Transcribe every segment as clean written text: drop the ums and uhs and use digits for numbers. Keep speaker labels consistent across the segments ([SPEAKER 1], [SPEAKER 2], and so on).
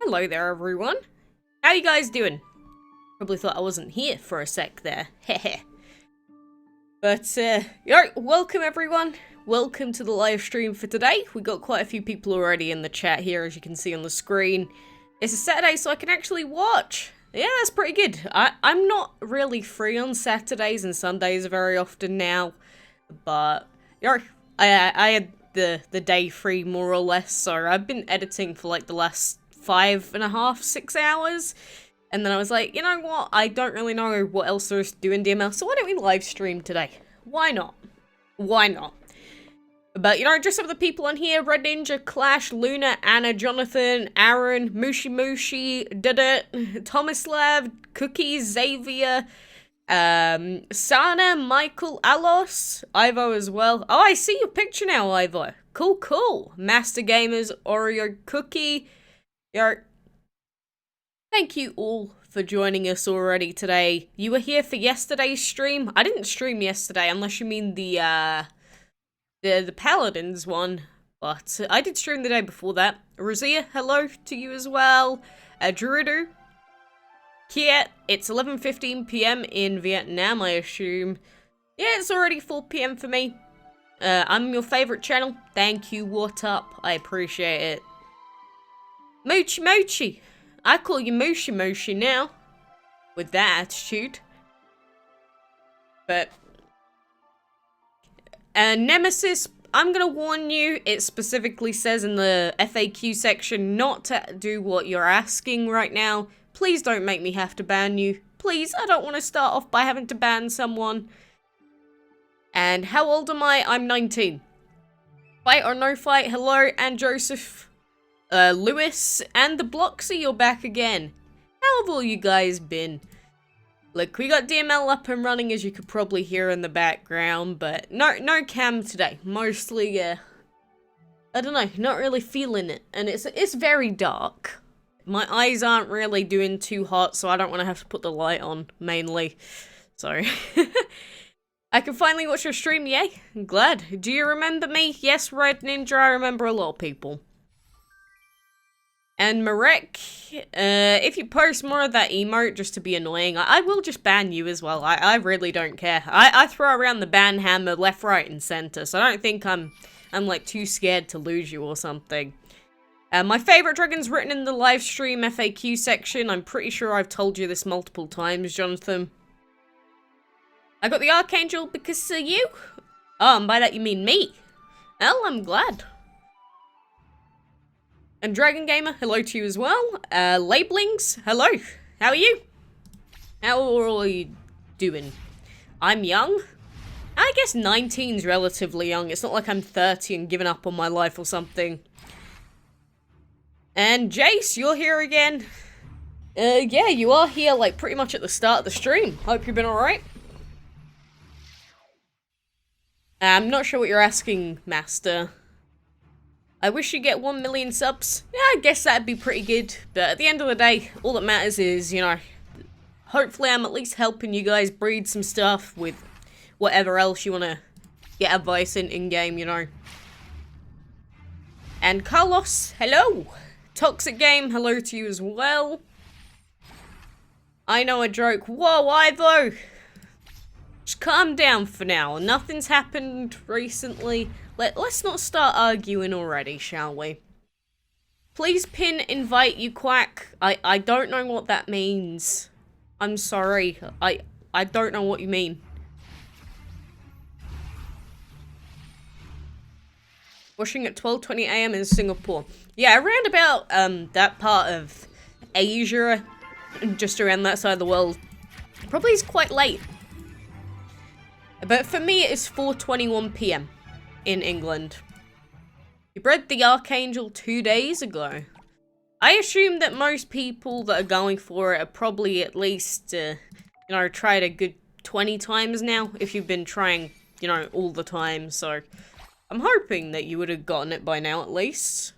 [SPEAKER 1] Hello there, everyone. How you guys doing? Probably thought I wasn't here for a sec there. Heh. But, welcome everyone. Welcome to the live stream for today. We got quite a few people already in the chat here, as you can see on the screen. It's a Saturday, so I can actually watch. Yeah, that's pretty good. I'm not really free on Saturdays and Sundays very often now, but, I had the day free more or less, so I've been editing for like the last 5.5, 6 hours, and then I was like, you know what, I don't really know what else there is to do in DML, so why don't we live stream today? Why not? Why not? But, just some of the people on here: Red Ninja, Clash, Luna, Anna, Jonathan, Aaron, Mushi, Dudit, Tomislav, Cookies, Xavier, Sana, Michael, Alos, Ivo as well. Oh, I see your picture now, Ivo. Cool. Master Gamers, Oreo Cookie. Thank you all for joining us already today. You were here for yesterday's stream. I didn't stream yesterday, unless you mean the Paladins one. But I did stream the day before that. Razia, hello to you as well. Druidu. Kiet, it's 11:15 PM in Vietnam, I assume. Yeah, it's already 4 PM for me. I'm your favorite channel. Thank you, what up? I appreciate it. Mochi. I call you Mochi now. With that attitude. But Nemesis, I'm gonna warn you, it specifically says in the FAQ section not to do what you're asking right now. Please don't make me have to ban you. Please, I don't want to start off by having to ban someone. And how old am I? I'm 19. Fight or no fight, hello, and Joseph, Lewis, and the Bloxy, you're back again. How have all you guys been? Look, we got DML up and running, as you could probably hear in the background, but no cam today. Mostly, I don't know, not really feeling it, and it's very dark. My eyes aren't really doing too hot, so I don't want to have to put the light on, mainly. Sorry. I can finally watch your stream, yay. I'm glad. Do you remember me? Yes, Red Ninja, I remember a lot of people. And Marek, if you post more of that emote just to be annoying, I will just ban you as well. I really don't care. I throw around the ban hammer left, right, and center, so I don't think I'm like too scared to lose you or something. My favorite dragon's written in the live stream FAQ section. I'm pretty sure I've told you this multiple times, Jonathan. I got the Archangel because of you. Oh, and by that you mean me. Well, I'm glad. And Dragon Gamer, hello to you as well. Labelings, hello. How are you? How are you doing? I'm young. I guess 19's relatively young. It's not like I'm 30 and giving up on my life or something. And Jace, you're here again. Yeah, you are here, like, pretty much at the start of the stream. Hope you've been alright. I'm not sure what you're asking, Master. I wish you get 1 million subs. Yeah, I guess that'd be pretty good. But at the end of the day, all that matters is, hopefully I'm at least helping you guys breed some stuff with whatever else you want to get advice in-game, And Carlos, hello. Toxic Game, hello to you as well. I know a joke. Whoa, Ivo! Just calm down for now. Nothing's happened recently. Let's not start arguing already, shall we? Please pin invite you, Quack. I don't know what that means. I'm sorry. I don't know what you mean. Washing at 12:20 AM in Singapore. Yeah, around about that part of Asia, just around that side of the world, probably is quite late. But for me, it's 4:21 PM in England. You bred the Archangel 2 days ago. I assume that most people that are going for it are probably at least, tried a good 20 times now, if you've been trying, all the time, so I'm hoping that you would have gotten it by now, at least.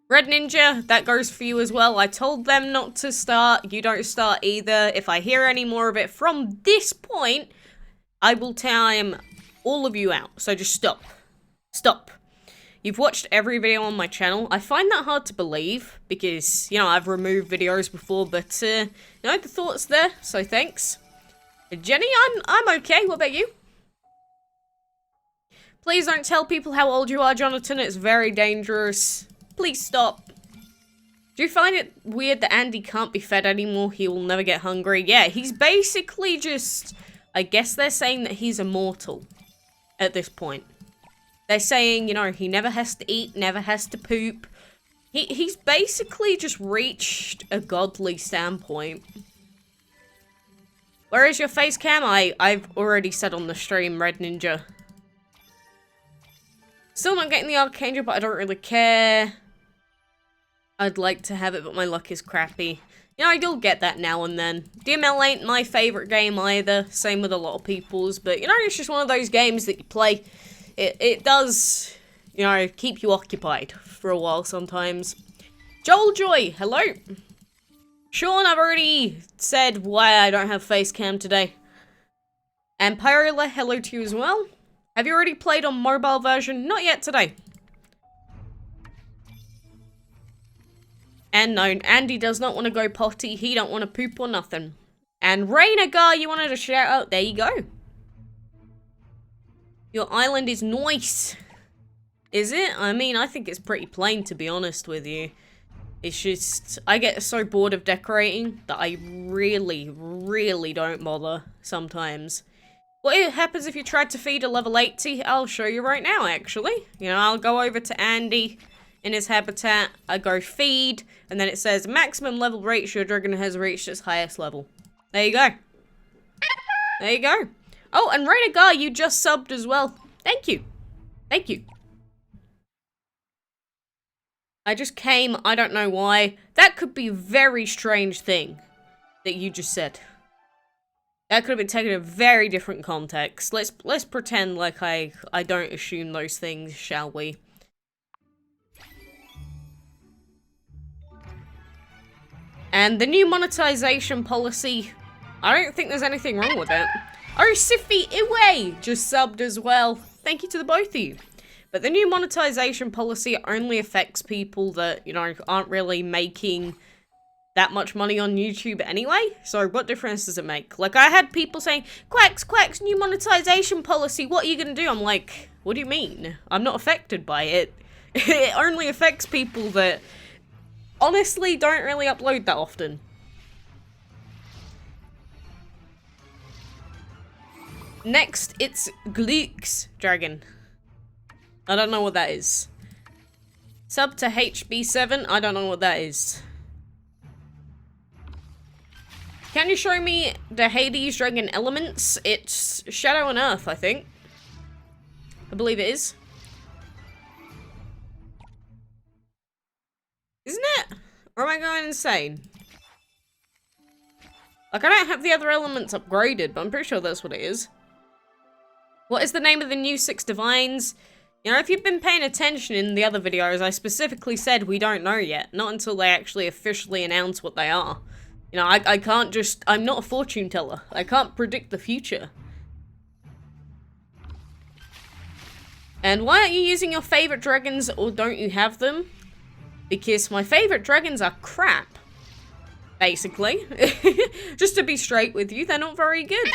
[SPEAKER 1] Red Ninja, that goes for you as well. I told them not to start. You don't start either. If I hear any more of it from this point, I will time all of you out. So just stop. Stop. You've watched every video on my channel. I find that hard to believe because, you know, I've removed videos before, but, you know, the thought's there, so thanks. Jenny, I'm okay. What about you? Please don't tell people how old you are, Jonathan. It's very dangerous. Please stop. Do you find it weird that Andy can't be fed anymore? He will never get hungry. Yeah, he's basically just... I guess they're saying that he's immortal at this point. They're saying, you know, he never has to eat, never has to poop. He's basically just reached a godly standpoint. Where is your face cam? I've already said on the stream, Red Ninja. Still not getting the Archangel, but I don't really care. I'd like to have it, but my luck is crappy. You know, I do get that now and then. DML ain't my favourite game either. Same with a lot of people's. But, you know, it's just one of those games that you play. It does, you know, keep you occupied for a while sometimes. Joel Joy, hello. Sean, I've already said why I don't have face cam today. And Pyrola, hello to you as well. Have you already played on mobile version? Not yet today. And no, Andy does not want to go potty. He don't want to poop or nothing. And Rainagar, you wanted to shout out. There you go. Your island is nice. Is it? I mean, I think it's pretty plain, to be honest with you. It's just, I get so bored of decorating that I really, really don't bother sometimes. What happens if you tried to feed a level 80? I'll show you right now, actually. You know, I'll go over to Andy in his habitat. I go feed, and then it says maximum level reach. Your dragon has reached its highest level. There you go. There you go. Oh, and Rainagar, you just subbed as well. Thank you. Thank you. I just came, I don't know why. That could be a very strange thing that you just said. That could have been taken in a very different context. Let's pretend like I don't assume those things, shall we? And the new monetization policy, I don't think there's anything wrong with it. Oh, Siffy Iwe just subbed as well. Thank you to the both of you. But the new monetization policy only affects people that, you know, aren't really making that much money on YouTube anyway. So what difference does it make? Like, I had people saying, Quacks, new monetization policy, what are you gonna do? I'm like, what do you mean? I'm not affected by it. It only affects people that honestly don't really upload that often. Next, it's Imperial Dragon. I don't know what that is. Sub to HB7, I don't know what that is. Can you show me the Hades Dragon elements? It's Shadow and Earth, I think. I believe it is. Isn't it? Or am I going insane? Like, I don't have the other elements upgraded, but I'm pretty sure that's what it is. What is the name of the new 6 divines? You know, if you've been paying attention in the other videos, I specifically said we don't know yet. Not until they actually officially announce what they are. You know, I can't just... I'm not a fortune teller. I can't predict the future. And why aren't you using your favorite dragons, or don't you have them? Because my favorite dragons are crap. Basically. Just to be straight with you, they're not very good.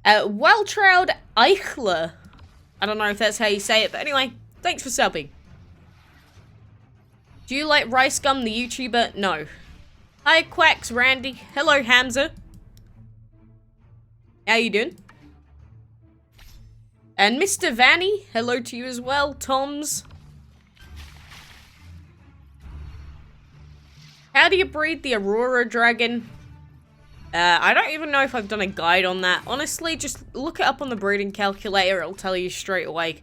[SPEAKER 1] Well-trailed Eichler. I don't know if that's how you say it, but anyway, thanks for subbing. Do you like Rice Gum, the YouTuber? No. Hi, Quacks, Randy. Hello, Hamza. How you doing? And Mr. Vanny, hello to you as well. Toms. How do you breed the Aurora Dragon? I don't even know if I've done a guide on that. Honestly, just look it up on the breeding calculator. It'll tell you straight away.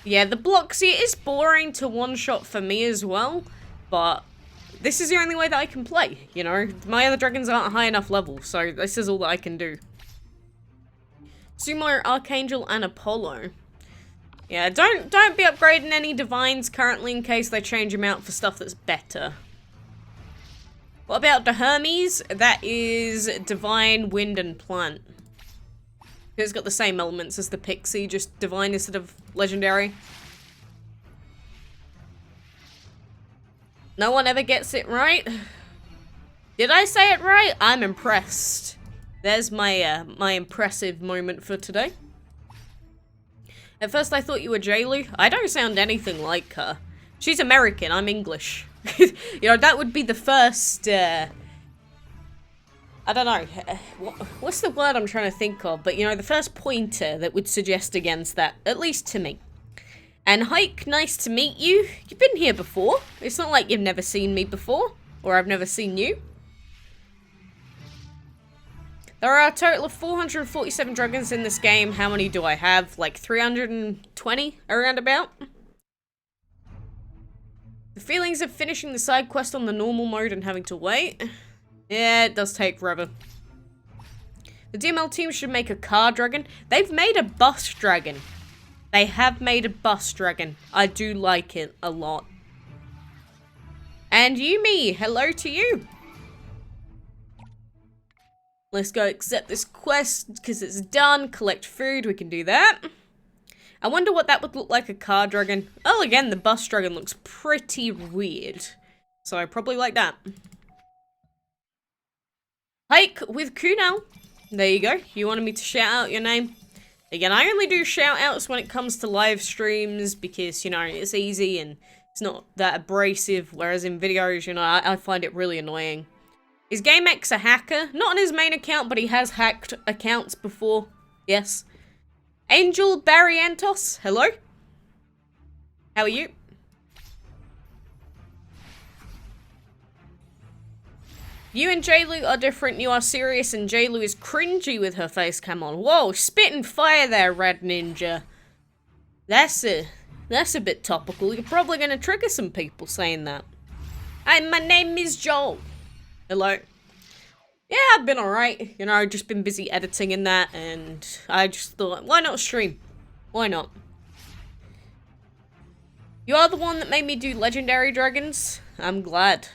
[SPEAKER 1] Yeah, the block, see, it is boring to one-shot for me as well, but this is the only way that I can play, you know? My other dragons aren't high enough level, so this is all that I can do. Sumo, Archangel, and Apollo. Yeah, don't be upgrading any divines currently in case they change them out for stuff that's better. What about the Hermes? That is Divine, Wind, and Plant. It's got the same elements as the Pixie, just divine instead of legendary. No one ever gets it right. Did I say it right? I'm impressed. There's my my impressive moment for today. At first I thought you were Jaylu. I don't sound anything like her. She's American, I'm English. You know, that would be the first, I don't know, what's the word I'm trying to think of? But, you know, the first pointer that would suggest against that, at least to me. And Hike, nice to meet you. You've been here before. It's not like you've never seen me before, or I've never seen you. There are a total of 447 dragons in this game. How many do I have? Like 320, around about? The feelings of finishing the side quest on the normal mode and having to wait. Yeah, it does take forever. The DML team should make a car dragon. They've made a bus dragon. They have made a bus dragon. I do like it a lot. And Yumi, hello to you. Let's go accept this quest because it's done. Collect food, we can do that. I wonder what that would look like, a car dragon. Oh, again, the bus dragon looks pretty weird. So I probably like that. Hike with Kunal. There you go. You wanted me to shout out your name. Again, I only do shout outs when it comes to live streams because, you know, it's easy and it's not that abrasive. Whereas in videos, you know, I find it really annoying. Is GameX a hacker? Not on his main account, but he has hacked accounts before. Yes. Angel Barrientos, hello. How are you? You and Jaylu are different. You are serious and Jaylu is cringy with her face cam on. Whoa, spitting fire there, Red Ninja. That's a bit topical. You're probably going to trigger some people saying that. Hi, my name is Joel. Hello. Yeah, I've been alright. You know, I've just been busy editing in that and I just thought, why not stream? Why not? You are the one that made me do legendary dragons. I'm glad.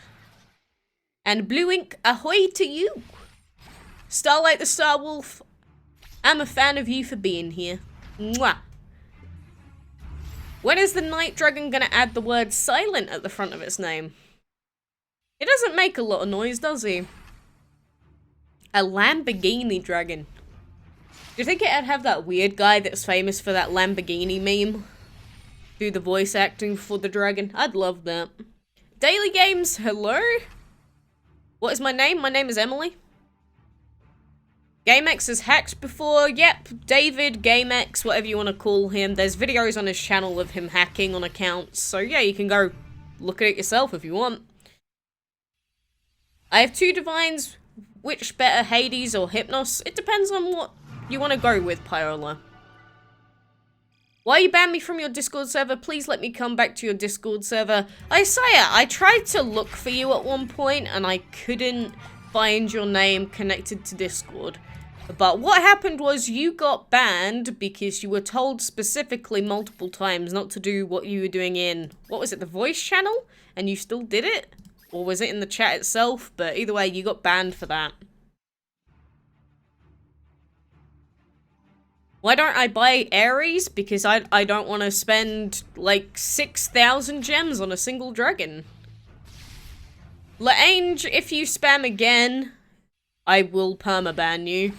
[SPEAKER 1] And Blue Ink, ahoy to you! Starlight the Star Wolf, I'm a fan of you for being here. Mwah! When is the Night Dragon gonna add the word silent at the front of its name? He doesn't make a lot of noise, does he? A Lamborghini Dragon. Do you think it'd have that weird guy that's famous for that Lamborghini meme? Do the voice acting for the dragon? I'd love that. Daily Games, hello? What is my name? My name is Emily. GameX has hacked before. Yep, David, GameX, whatever you want to call him. There's videos on his channel of him hacking on accounts. So yeah, you can go look at it yourself if you want. I have two divines. Which better, Hades or Hypnos? It depends on what you want to go with, Pyola. Why you banned me from your Discord server? Please let me come back to your Discord server. Isaiah, I tried to look for you at one point and I couldn't find your name connected to Discord. But what happened was you got banned because you were told specifically multiple times not to do what you were doing in, what was it, the voice channel? And you still did it? Or was it in the chat itself? But either way, you got banned for that. Why don't I buy Ares? Because I don't want to spend like 6,000 gems on a single dragon. La'ange, if you spam again, I will permaban you.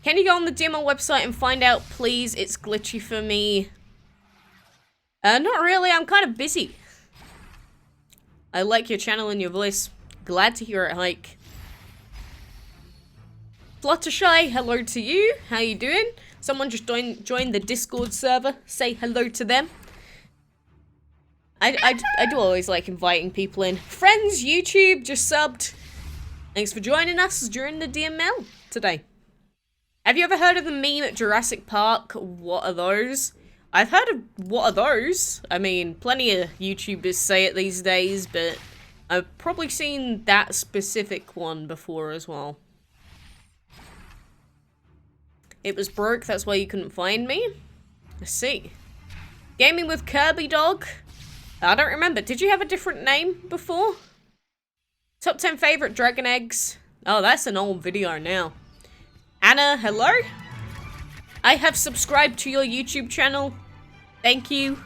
[SPEAKER 1] Can you go on the DML website and find out, please? It's glitchy for me. Not really, I'm kind of busy. I like your channel and your voice. Glad to hear it, Hike. Fluttershy, hello to you. How you doing? Someone just joined the Discord server. Say hello to them. I do always like inviting people in. Friends, YouTube, just subbed. Thanks for joining us during the DML today. Have you ever heard of the meme at Jurassic Park? What are those? I've heard of what are those? I mean, plenty of YouTubers say it these days, but I've probably seen that specific one before as well. It was broke, that's why you couldn't find me? I see. Gaming with Kirby Dog? I don't remember. Did you have a different name before? Top 10 favorite dragon eggs. Oh, that's an old video now. Anna, hello? I have subscribed to your YouTube channel. Thank you.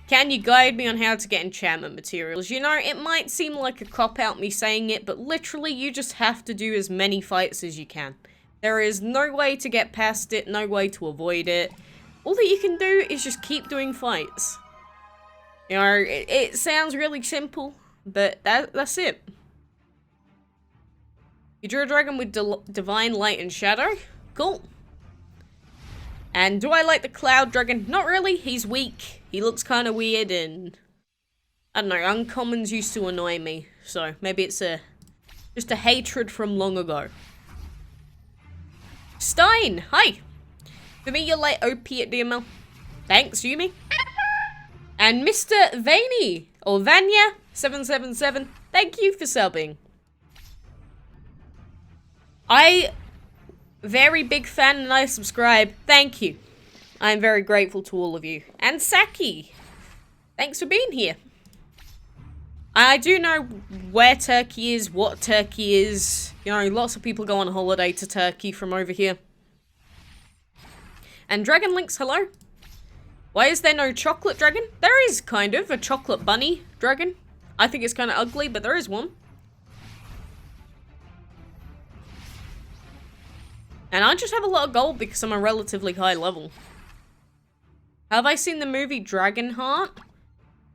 [SPEAKER 1] Can you guide me on how to get enchantment materials? You know, it might seem like a cop-out me saying it, but literally you just have to do as many fights as you can. There is no way to get past it, no way to avoid it. All that you can do is just keep doing fights. You know, it sounds really simple, but that's it. You drew a dragon with divine light and shadow? Cool. And do I like the cloud dragon? Not really, he's weak. He looks kind of weird and... I don't know, uncommons used to annoy me. So, maybe it's just a hatred from long ago. Stein, hi! For me, you're like OP at DML. Thanks, Yumi. And Mr. Vaney, or Vanya777, thank you for subbing. Very big fan and I subscribe. Thank you. I'm very grateful to all of you. And Saki, thanks for being here. I do know where Turkey is, what Turkey is. You know, lots of people go on holiday to Turkey from over here. And Dragon Links, hello. Why is there no chocolate dragon? There is kind of a chocolate bunny dragon. I think it's kind of ugly, but there is one. And I just have a lot of gold because I'm a relatively high level. Have I seen the movie Dragonheart?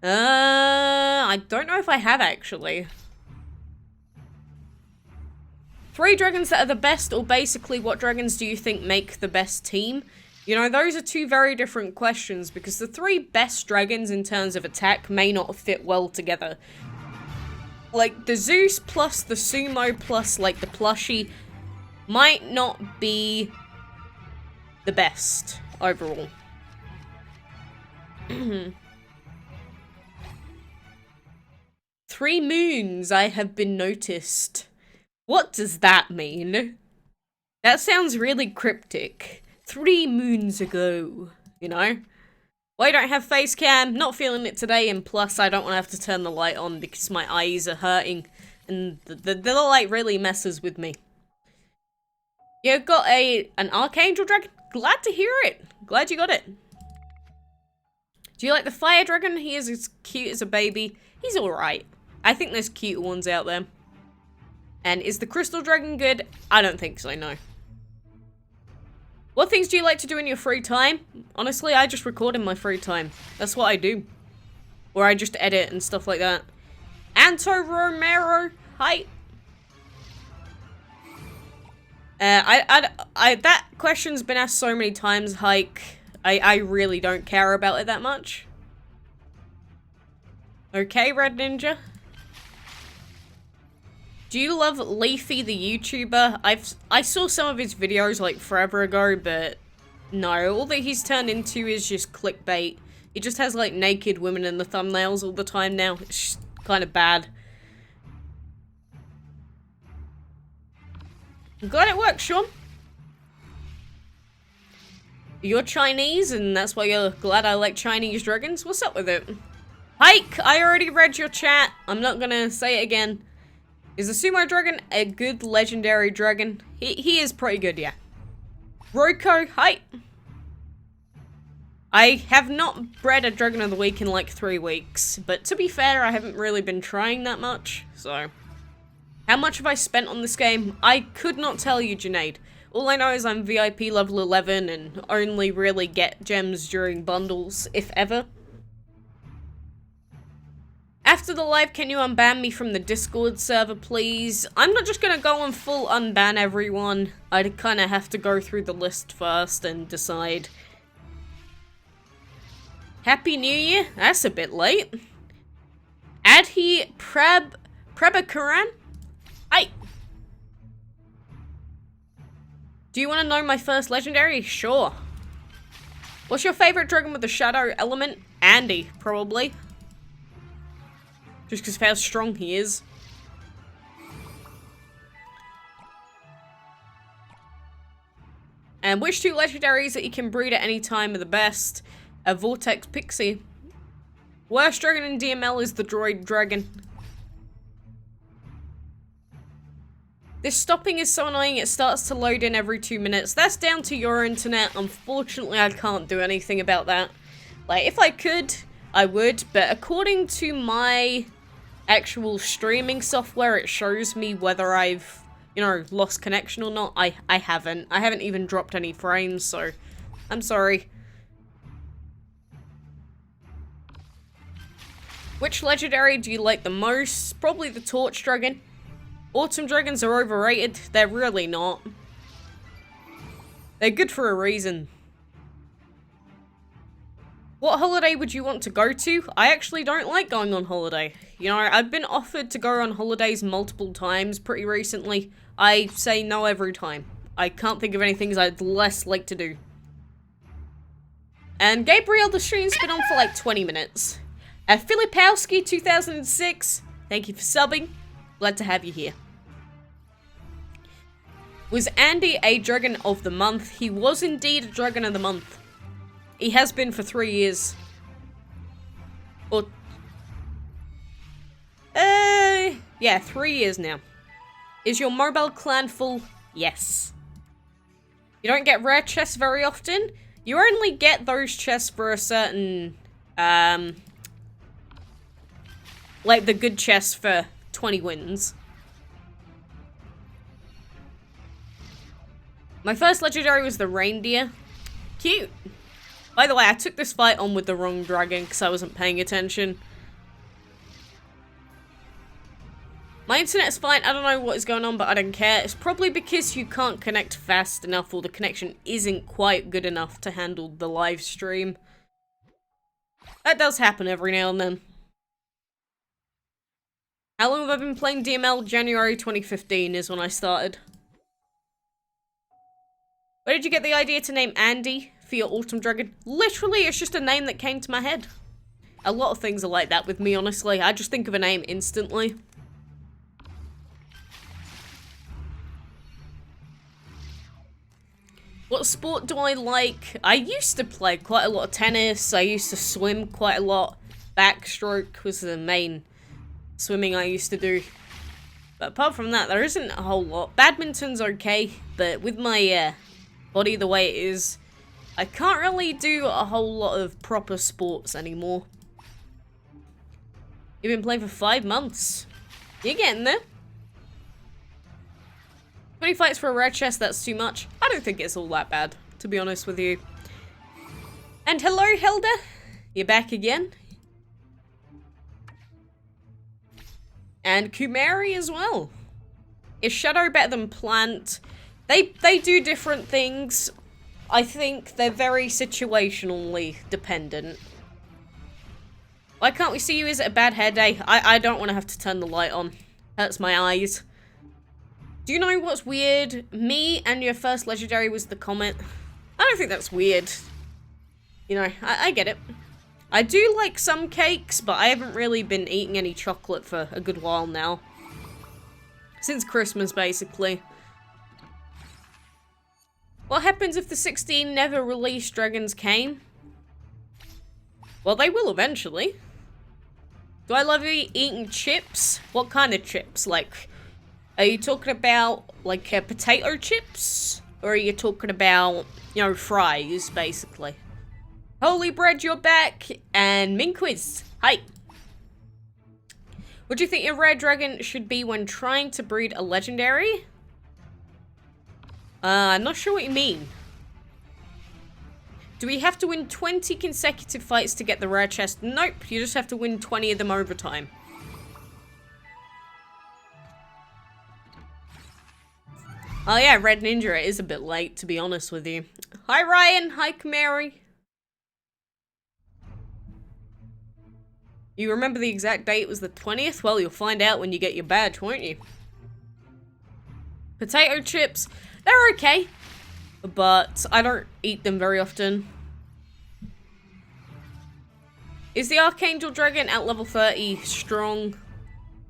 [SPEAKER 1] I don't know if I have actually. 3 dragons that are the best, or basically what dragons do you think make the best team? You know, those are 2 very different questions because the 3 best dragons in terms of attack may not fit well together. Like, the Zeus plus the Sumo plus, like, the plushie might not be the best overall. 3 moons, I have been noticed. What does that mean? That sounds really cryptic. 3 moons ago, you know? Well, I don't have face cam, not feeling it today, and plus I don't want to have to turn the light on because my eyes are hurting, and the light really messes with me. You got an Archangel Dragon? Glad to hear it. Glad you got it. Do you like the Fire Dragon? He is as cute as a baby. He's alright. I think there's cute ones out there. And is the Crystal Dragon good? I don't think so, no. What things do you like to do in your free time? Honestly, I just record in my free time. That's what I do. Or I just edit and stuff like that. Anto Romero, hi. That question's been asked so many times, Hike. I really don't care about it that much. Okay, Red Ninja. Do you love Leafy the YouTuber? I saw some of his videos like forever ago, but no, all that he's turned into is just clickbait. He just has like naked women in the thumbnails all the time now. It's just kind of bad. I'm glad it works, Sean. You're Chinese, and that's why you're glad I like Chinese dragons? What's up with it? Hike, I already read your chat. I'm not gonna say it again. Is the Sumo Dragon a good legendary dragon? He is pretty good, yeah. Roko, hi. I have not bred a Dragon of the Week in like 3 weeks, but to be fair, I haven't really been trying that much, so. How much have I spent on this game? I could not tell you, Junaid. All I know is I'm VIP level 11 and only really get gems during bundles, if ever. After the live, can you unban me from the Discord server, please? I'm not just gonna go on full unban everyone. I'd kind of have to go through the list first and decide. Happy New Year? That's a bit late. Adhi Prabhakaran? Do you want to know my first legendary? Sure. What's your favorite dragon with the shadow element? Andy, probably. Just because of how strong he is. And which 2 legendaries that you can breed at any time are the best? A Vortex Pixie. Worst dragon in DML is the droid dragon. This stopping is so annoying, it starts to load in every 2 minutes. That's down to your internet. Unfortunately, I can't do anything about that. Like, if I could, I would, but according to my actual streaming software, it shows me whether I've, you know, lost connection or not. I haven't. I haven't even dropped any frames, so I'm sorry. Which legendary do you like the most? Probably the Torch Dragon. Autumn Dragons are overrated. They're really not. They're good for a reason. What holiday would you want to go to? I actually don't like going on holiday. You know, I've been offered to go on holidays multiple times pretty recently. I say no every time. I can't think of anything I'd less like to do. And Gabriel, the stream's been on for like 20 minutes. Filipowski 2006, thank you for subbing. Glad to have you here. Was Andy a Dragon of the Month? He was indeed a Dragon of the Month. He has been for 3 years. Or... yeah, 3 years now. Is your mobile clan full? Yes. You don't get rare chests very often. You only get those chests for a certain, like the good chests for 20 wins. My first legendary was the reindeer. Cute. By the way, I took this fight on with the wrong dragon because I wasn't paying attention. My internet's fine. I don't know what is going on, but I don't care. It's probably because you can't connect fast enough or the connection isn't quite good enough to handle the live stream. That does happen every now and then. How long have I been playing DML? January 2015 is when I started. Where did you get the idea to name Andy for your Autumn Dragon? Literally, it's just a name that came to my head. A lot of things are like that with me, honestly. I just think of a name instantly. What sport do I like? I used to play quite a lot of tennis. I used to swim quite a lot. Backstroke was the main swimming I used to do. But apart from that, there isn't a whole lot. Badminton's okay, but with my body the way it is, I can't really do a whole lot of proper sports anymore. You've been playing for 5 months. You're getting there. 20 fights for a rare chest, that's too much. I don't think it's all that bad, to be honest with you. And hello, Hilda. You're back again. And Kumari as well. Is Shadow better than Plant? They do different things. I think they're very situationally dependent. Why can't we see you? Is it a bad hair day? I don't want to have to turn the light on. Hurts my eyes. Do you know what's weird? Me and your first legendary was the Comet. I don't think that's weird. You know, I get it. I do like some cakes, but I haven't really been eating any chocolate for a good while now. Since Christmas, basically. What happens if the 16 never released dragons came? Well, they will eventually. Do I love eating chips? What kind of chips? Like, are you talking about, like, potato chips? Or are you talking about, you know, fries, basically? Holy Bread, you're back. And Minquiz, hi. What do you think your rare dragon should be when trying to breed a legendary? I'm not sure what you mean. Do we have to win 20 consecutive fights to get the rare chest? Nope, you just have to win 20 of them over time. Oh yeah, Red Ninja, it is a bit late, to be honest with you. Hi Ryan, hi Kamari. You remember the exact date? It was the 20th? Well, you'll find out when you get your badge, won't you? Potato chips, they're okay, but I don't eat them very often. Is the Archangel Dragon at level 30 strong?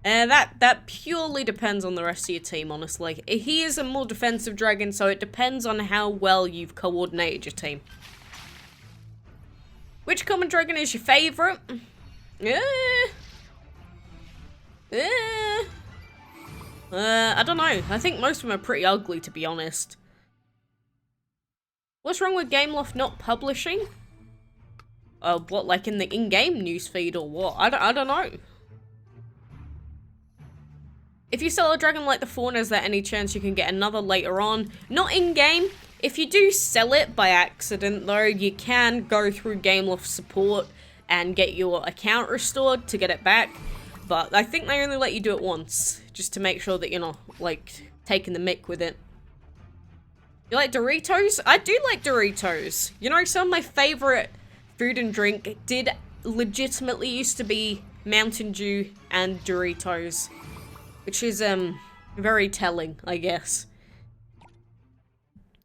[SPEAKER 1] That purely depends on the rest of your team, honestly. He is a more defensive dragon, so it depends on how well you've coordinated your team. Which common dragon is your favourite? I don't know. I think most of them are pretty ugly, to be honest. What's wrong with Gameloft not publishing? What, like in the in-game newsfeed or what? I don't know. If you sell a dragon like the fauna, is there any chance you can get another later on? Not in-game. If you do sell it by accident, though, you can go through Gameloft support and get your account restored to get it back. But I think they only let you do it once, just to make sure that you're not, like, taking the mick with it. You like Doritos? I do like Doritos. You know, some of my favorite food and drink did legitimately used to be Mountain Dew and Doritos. Which is, very telling, I guess.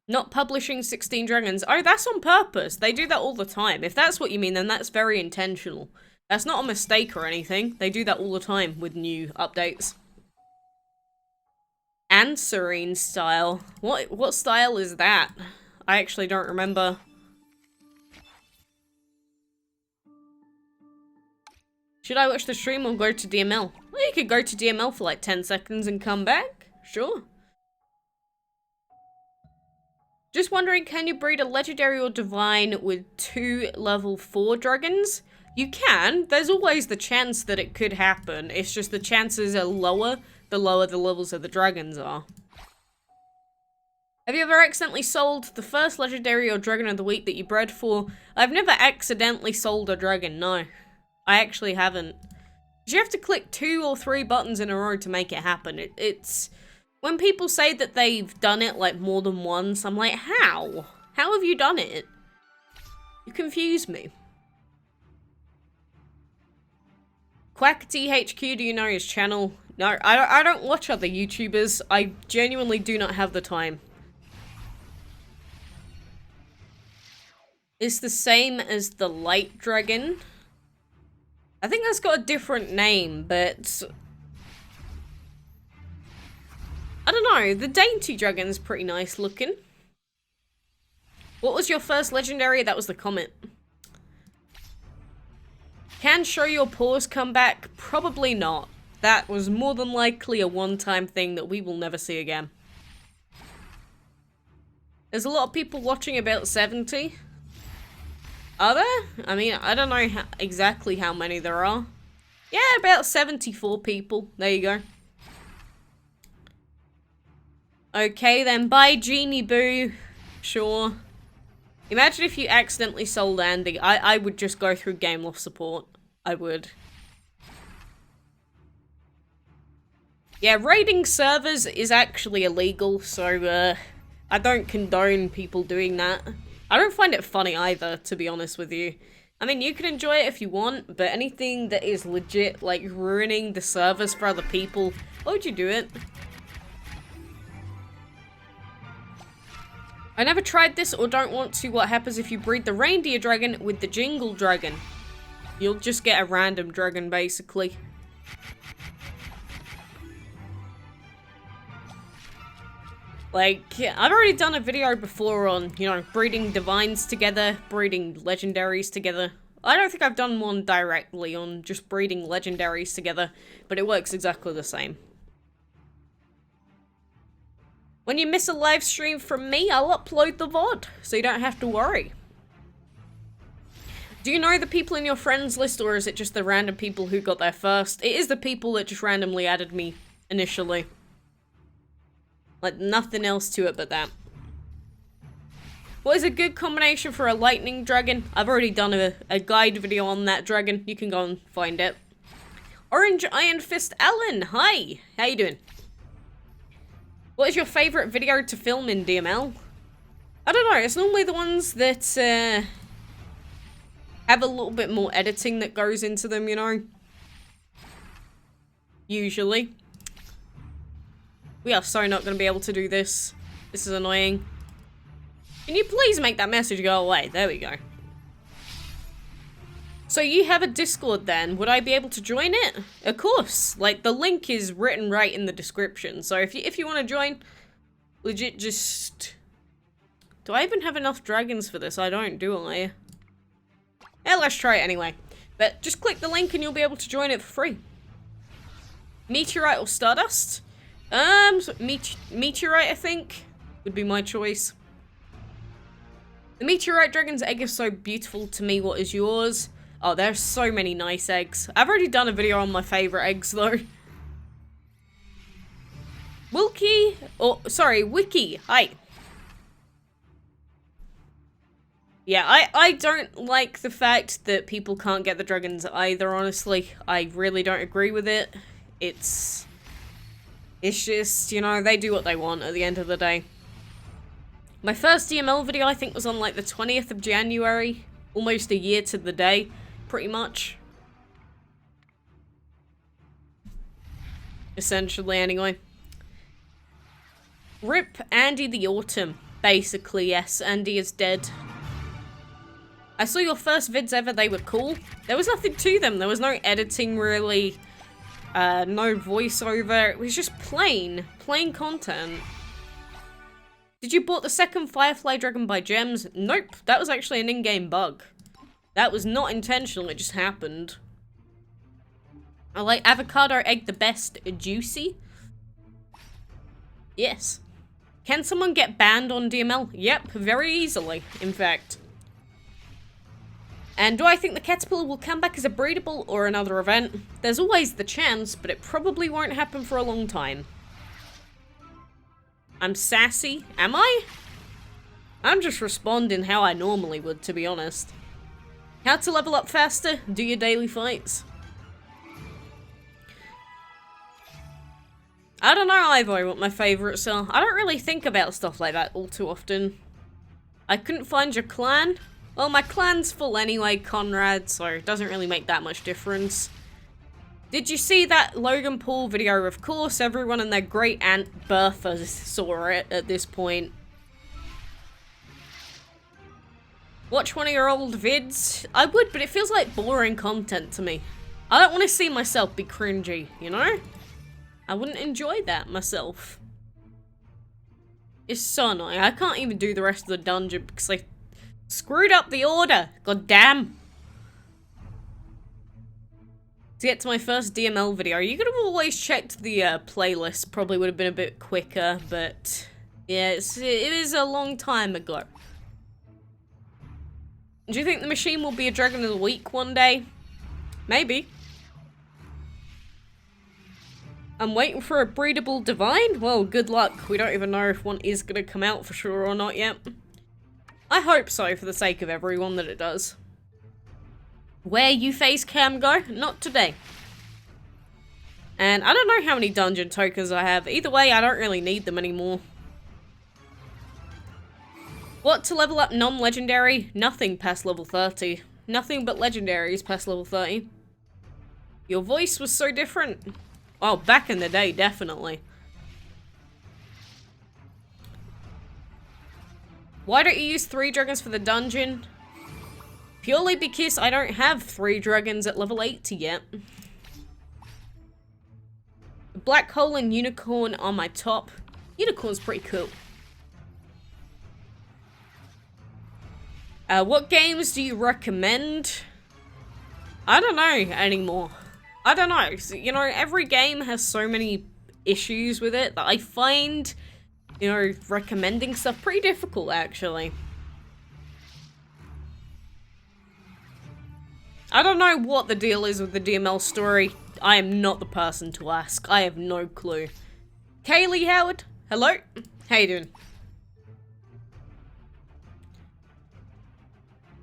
[SPEAKER 1] Not publishing 16 dragons. Oh, that's on purpose. They do that all the time. If that's what you mean, then that's very intentional. That's not a mistake or anything. They do that all the time with new updates. And Serene style. What style is that? I actually don't remember. Should I watch the stream or go to DML? Well, you could go to DML for like 10 seconds and come back. Sure. Just wondering, can you breed a legendary or divine with 2 level 4 dragons? You can. There's always the chance that it could happen. It's just the chances are lower the lower the levels of the dragons are. Have you ever accidentally sold the first legendary or dragon of the week that you bred for? I've never accidentally sold a dragon, no. I actually haven't. You have to click 2 or 3 buttons in a row to make it happen. It's... When people say that they've done it, like, more than once, I'm like, how? How have you done it? You confuse me. Quack THQ, do you know his channel? No, I don't watch other YouTubers. I genuinely do not have the time. It's the same as the Light Dragon. I think that's got a different name, but... I don't know, the Dainty Dragon's pretty nice looking. What was your first legendary? That was the comment. Can show your paws come back? Probably not. That was more than likely a one-time thing that we will never see again. There's a lot of people watching, about 70. Are there? I mean, I don't know exactly how many there are. Yeah, about 74 people. There you go. Okay, then bye, Genie Boo. Sure. Imagine if you accidentally sold Andy. I would just go through Gameloft support. I would. Yeah, raiding servers is actually illegal, so I don't condone people doing that. I don't find it funny either, to be honest with you. I mean, you can enjoy it if you want, but anything that is legit, like, ruining the servers for other people, why would you do it? I never tried this or don't want to. What happens if you breed the reindeer dragon with the jingle dragon? You'll just get a random dragon, basically. Like, I've already done a video before on, you know, breeding divines together, breeding legendaries together. I don't think I've done one directly on just breeding legendaries together, but it works exactly the same. When you miss a live stream from me, I'll upload the VOD, so you don't have to worry. Do you know the people in your friends list, or is it just the random people who got there first? It is the people that just randomly added me initially. Like, nothing else to it but that. What is a good combination for a lightning dragon? I've already done a guide video on that dragon. You can go and find it. Orange Iron Fist Alan, hi! How you doing? What is your favourite video to film in DML? I don't know, it's normally the ones that have a little bit more editing that goes into them, you know? Usually. We are so not going to be able to do this. This is annoying. Can you please make that message go away? There we go. So you have a Discord then. Would I be able to join it? Of course. Like, the link is written right in the description. So if you want to join, legit just... Do I even have enough dragons for this? I don't, do I? Yeah, let's try it anyway. But just click the link and you'll be able to join it for free. Meteorite or Stardust? Meteorite, I think, would be my choice. The Meteorite Dragon's egg is so beautiful to me. What is yours? Oh, there's so many nice eggs. I've already done a video on my favorite eggs, though. Wiki, hi. Yeah, I don't like the fact that people can't get the dragons either, honestly. I really don't agree with it. It's just, you know, they do what they want at the end of the day. My first DML video, I think, was on, like, the 20th of January. Almost a year to the day, pretty much. Essentially, anyway. RIP Andy the Autumn. Basically, yes, Andy is dead. I saw your first vids ever, they were cool. There was nothing to them, there was no editing, really. No voiceover, it was just plain content. Did you bought the second Firefly Dragon by Gems? Nope, that was actually an in-game bug. That was not intentional, it just happened. I like avocado egg the best, juicy. Yes. Can someone get banned on DML? Yep, very easily, in fact. And do I think the Caterpillar will come back as a breedable or another event? There's always the chance, but it probably won't happen for a long time. I'm sassy. Am I? I'm just responding how I normally would, to be honest. How to level up faster? Do your daily fights. I don't know either what my favourites are. I don't really think about stuff like that all too often. I couldn't find your clan. Well, my clan's full anyway, Conrad, so it doesn't really make that much difference. Did you see that Logan Paul video? Of course, everyone and their great aunt Bertha saw it at this point. Watch one of your old vids? I would, but it feels like boring content to me. I don't want to see myself be cringy, you know? I wouldn't enjoy that myself. It's so annoying. I can't even do the rest of the dungeon because I screwed up the order. God damn. To get to my first DML video, you could have always checked the playlist. Probably would have been a bit quicker, but yeah, it is a long time ago. Do you think the machine will be a Dragon of the Week one day? Maybe. I'm waiting for a breedable divine? Well, good luck. We don't even know if one is going to come out for sure or not yet. I hope so, for the sake of everyone, that it does. Where you face cam go? Not today. And I don't know how many dungeon tokens I have. Either way, I don't really need them anymore. What to level up non-legendary? Nothing past level 30. Nothing but legendaries past level 30. Your voice was so different. Oh, back in the day, definitely. Why don't you use 3 dragons for the dungeon? Purely because I don't have 3 dragons at level 80 yet. Black hole and unicorn on my top. Unicorn's pretty cool. What games do you recommend? I don't know anymore. I don't know. You know, every game has so many issues with it that I find, you know, recommending stuff pretty difficult, actually. I don't know what the deal is with the DML story. I am not the person to ask. I have no clue. Kaylee Howard, hello? How you doing?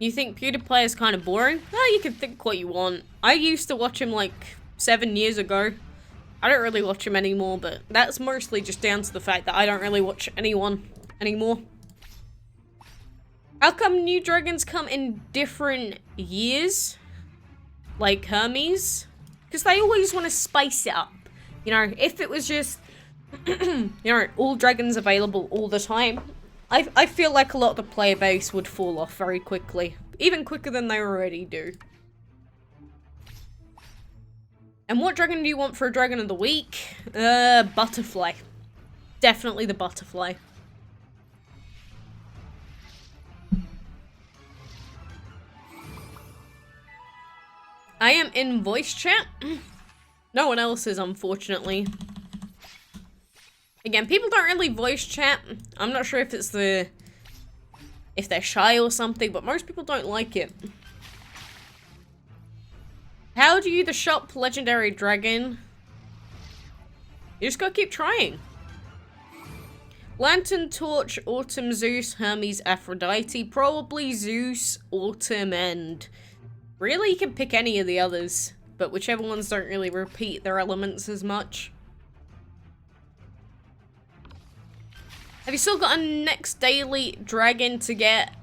[SPEAKER 1] You think PewDiePie is kind of boring? Oh, you can think what you want. I used to watch him like 7 years ago. I don't really watch him anymore, but that's mostly just down to the fact that I don't really watch anyone anymore. How come new dragons come in different years? Like Hermes? Because they always want to spice it up. You know, if it was just, you know, all dragons available all the time, I feel like a lot of the player base would fall off very quickly. Even quicker than they already do. And what dragon do you want for a Dragon of the Week? Butterfly. Definitely the butterfly. I am in voice chat. No one else is, unfortunately. Again, people don't really voice chat. I'm not sure if it's if they're shy or something, but most people don't like it. How do you the shop legendary dragon? You just gotta keep trying. Lantern, Torch, Autumn, Zeus, Hermes, Aphrodite. Probably Zeus, Autumn, and... Really, you can pick any of the others. But whichever ones don't really repeat their elements as much. Have you still got a next daily dragon to get?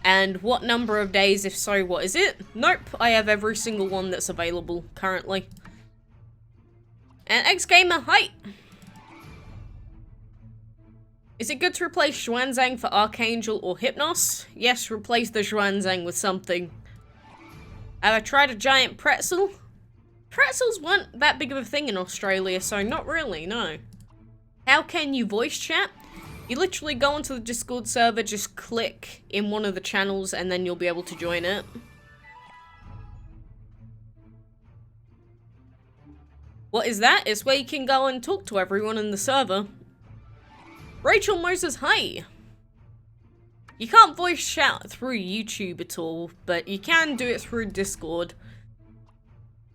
[SPEAKER 1] And what number of days? If so, what is it? Nope, I have every single one that's available currently. And X-Gamer, hi! Is it good to replace Xuanzang for Archangel or Hypnos? Yes, replace the Xuanzang with something. Have I tried a giant pretzel? Pretzels weren't that big of a thing in Australia, so not really, no. How can you voice chat? You literally go onto the Discord server, just click in one of the channels, and then you'll be able to join it. What is that? It's where you can go and talk to everyone in the server. Rachel Moses, hi! You can't voice chat through YouTube at all, but you can do it through Discord.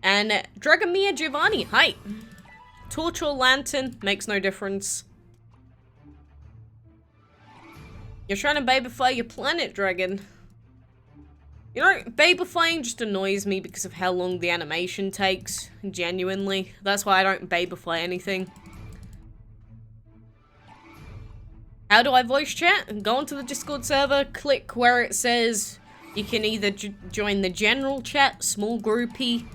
[SPEAKER 1] And Dragomir Giovanni, hi! Torch or Lantern, makes no difference. You're trying to babify your planet, Dragon. You know, babifying just annoys me because of how long the animation takes, genuinely. That's why I don't babify anything. How do I voice chat? Go onto the Discord server, click where it says you can either join the general chat, small groupie,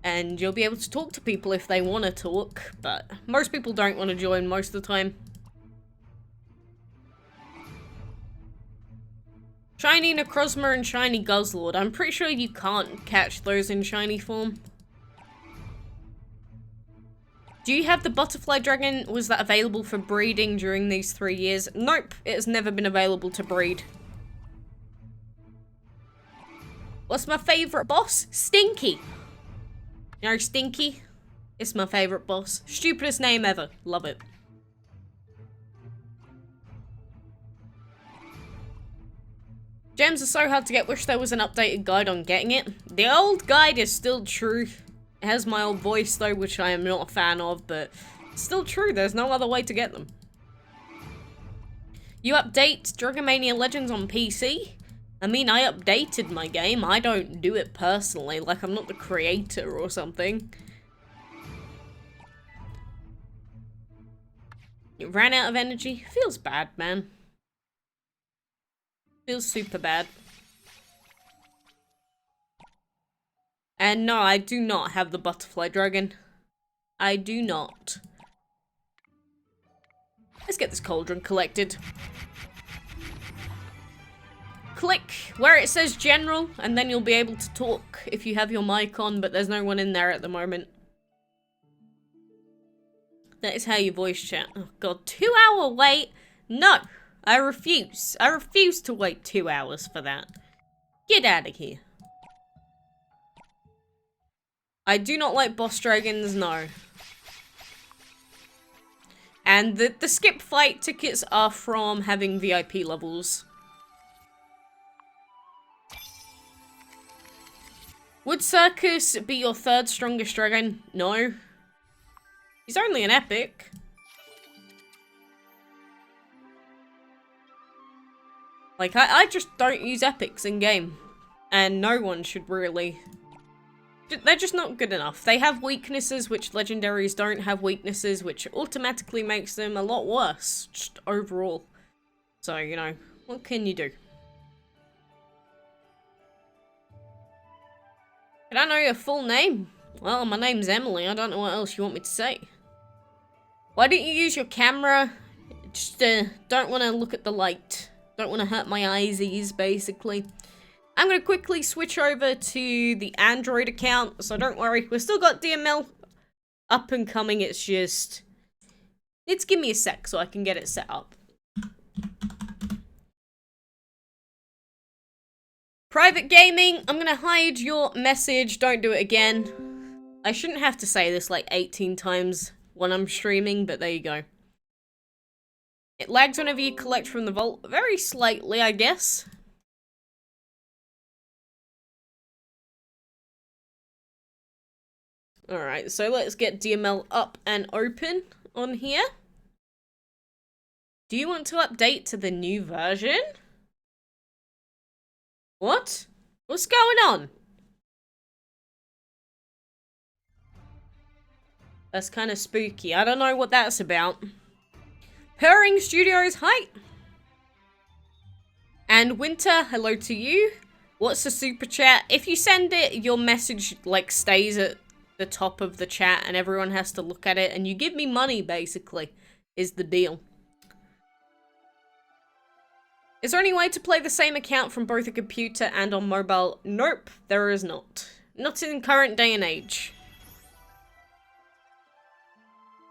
[SPEAKER 1] and you'll be able to talk to people if they want to talk, but most people don't want to join most of the time. Shiny Necrozma and Shiny Guzzlord. I'm pretty sure you can't catch those in shiny form. Do you have the Butterfly Dragon? Was that available for breeding during these 3 years? Nope, it has never been available to breed. What's my favourite boss? Stinky. You know Stinky? It's my favourite boss. Stupidest name ever. Love it. Gems are so hard to get. Wish there was an updated guide on getting it. The old guide is still true. It has my old voice though, which I am not a fan of, but it's still true. There's no other way to get them. You update Dragomania Legends on PC? I mean, I updated my game. I don't do it personally. Like, I'm not the creator or something. It ran out of energy. Feels bad, man. Feels super bad. And no, I do not have the Butterfly Dragon. I do not. Let's get this cauldron collected. Click where it says general, and then you'll be able to talk if you have your mic on, but there's no one in there at the moment. That is how you voice chat. Oh god, 2 hour wait? No, I refuse. I refuse to wait 2 hours for that. Get out of here. I do not like boss dragons, no. And the skip fight tickets are from having VIP levels. Would Circus be your third strongest dragon? No. He's only an epic. Like, I just don't use epics in game. And no one should really. They're just not good enough. They have weaknesses which legendaries don't have weaknesses, which automatically makes them a lot worse, just overall. So, you know, what can you do? Can I know your full name? Well, my name's Emily. I don't know what else you want me to say. Why don't you use your camera? Just don't want to look at the light. Don't want to hurt my eyesies, basically. I'm going to quickly switch over to the Android account, so don't worry. We've still got DML up and coming. It's just... It's give me a sec so I can get it set up. Private gaming, I'm gonna hide your message, don't do it again. I shouldn't have to say this like 18 times when I'm streaming, but there you go. It lags whenever you collect from the vault, very slightly, I guess. Alright, so let's get DML up and open on here. Do you want to update to the new version? What? What's going on? That's kind of spooky. I don't know what that's about. Purring Studios, hi! And Winter, hello to you. What's the super chat? If you send it, your message, like, stays at the top of the chat and everyone has to look at it. And you give me money, basically, is the deal. Is there any way to play the same account from both a computer and on mobile? Nope, there is not. Not in current day and age.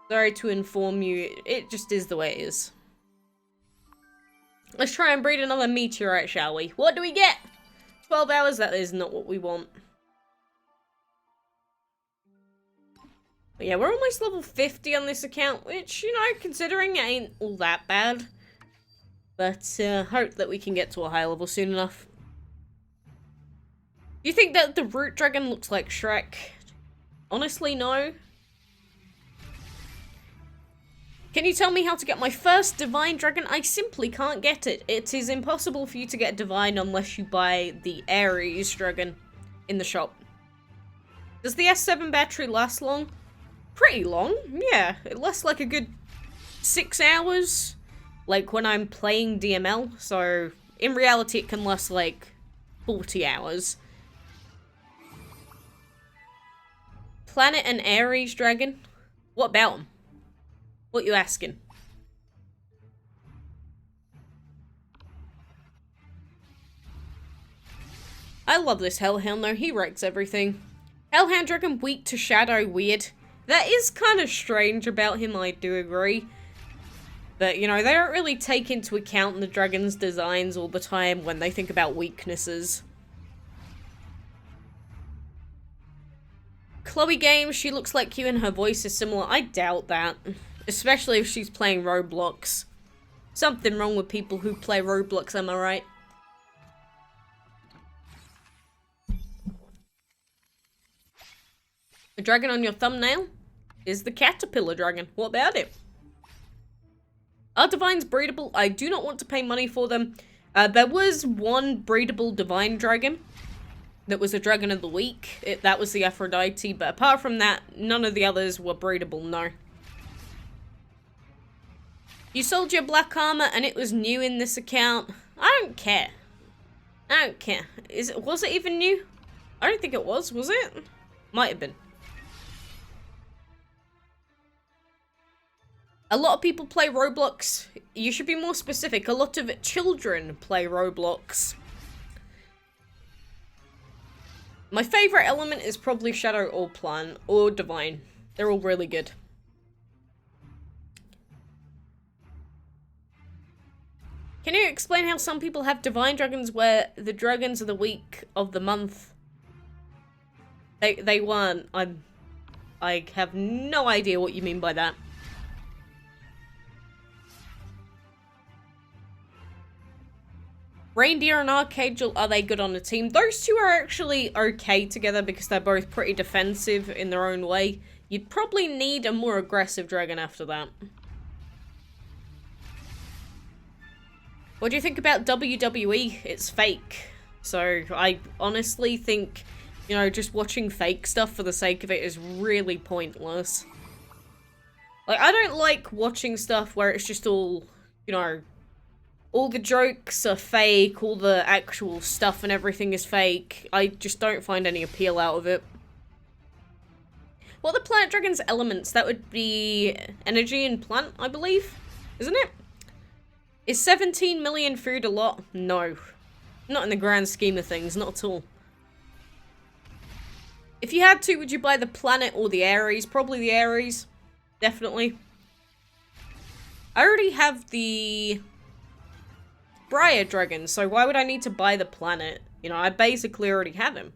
[SPEAKER 1] Sorry to inform you, it just is the way it is. Let's try and breed another meteorite, shall we? What do we get? 12 hours? That is not what we want. But yeah, we're almost level 50 on this account, which, you know, considering it ain't all that bad. But hope that we can get to a high level soon enough. Do you think that the root dragon looks like Shrek? Honestly, no. Can you tell me how to get my first divine dragon? I simply can't get it. It is impossible for you to get divine unless you buy the Ares dragon in the shop. Does the S7 battery last long? Pretty long, yeah. It lasts like a good 6 hours. Like when I'm playing DML, so in reality it can last like 40 hours. Planet and Ares dragon? What about them? What you asking? I love this Hellhound though, he wrecks everything. Hellhound dragon weak to shadow, weird. That is kind of strange about him, I do agree. But, you know, they don't really take into account the dragon's designs all the time when they think about weaknesses. Chloe Games, she looks like you and her voice is similar. I doubt that. Especially if she's playing Roblox. Something wrong with people who play Roblox, am I right? The dragon on your thumbnail is the caterpillar dragon. What about it? Are divines breedable? I do not want to pay money for them. There was one breedable divine dragon that was a dragon of the week. That was the Aphrodite, but apart from that, none of the others were breedable, no. You sold your black armor and it was new in this account. I don't care. I don't care. Was it even new? I don't think it was it? Might have been. A lot of people play Roblox. You should be more specific. A lot of children play Roblox. My favorite element is probably Shadow or Plan or Divine. They're all really good. Can you explain how some people have divine dragons where the dragons of the week of the month they weren't? I have no idea what you mean by that. Reindeer and Archangel, are they good on a team? Those two are actually okay together because they're both pretty defensive in their own way. You'd probably need a more aggressive dragon after that. What do you think about WWE? It's fake. So I honestly think, you know, just watching fake stuff for the sake of it is really pointless. Like, I don't like watching stuff where it's just all, you know, all the jokes are fake, all the actual stuff and everything is fake. I just don't find any appeal out of it. What are the Planet Dragon's elements? That would be energy and plant, I believe? Isn't it? Is 17 million food a lot? No. Not in the grand scheme of things, not at all. If you had to, would you buy the planet or the Ares? Probably the Ares. Definitely. I already have the Briar Dragon, so why would I need to buy the planet? You know, I basically already have him.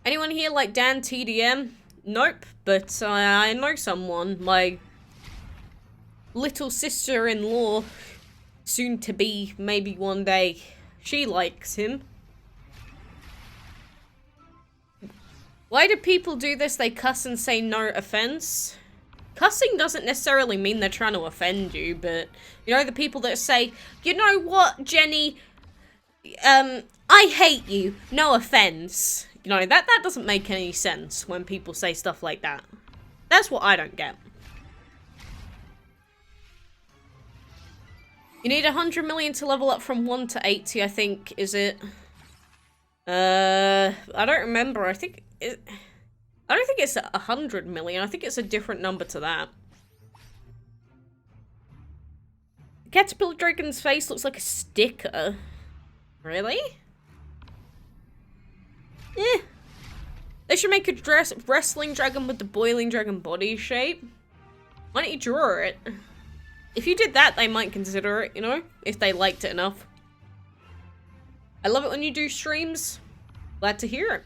[SPEAKER 1] Anyone here like Dan TDM? Nope, but I know someone. My little sister-in-law, soon to be, maybe one day, she likes him. Why do people do this? They cuss and say no offense. Cussing doesn't necessarily mean they're trying to offend you, but, you know, the people that say, you know what, Jenny, I hate you, no offense. You know, that doesn't make any sense when people say stuff like that. That's what I don't get. You need 100 million to level up from 1 to 80, I think, is it? I don't remember. I don't think it's 100 million. I think it's a different number to that. Caterpillar Dragon's face looks like a sticker. Really? Eh. They should make a wrestling dragon with the boiling dragon body shape. Why don't you draw it? If you did that, they might consider it, you know? If they liked it enough. I love it when you do streams. Glad to hear it.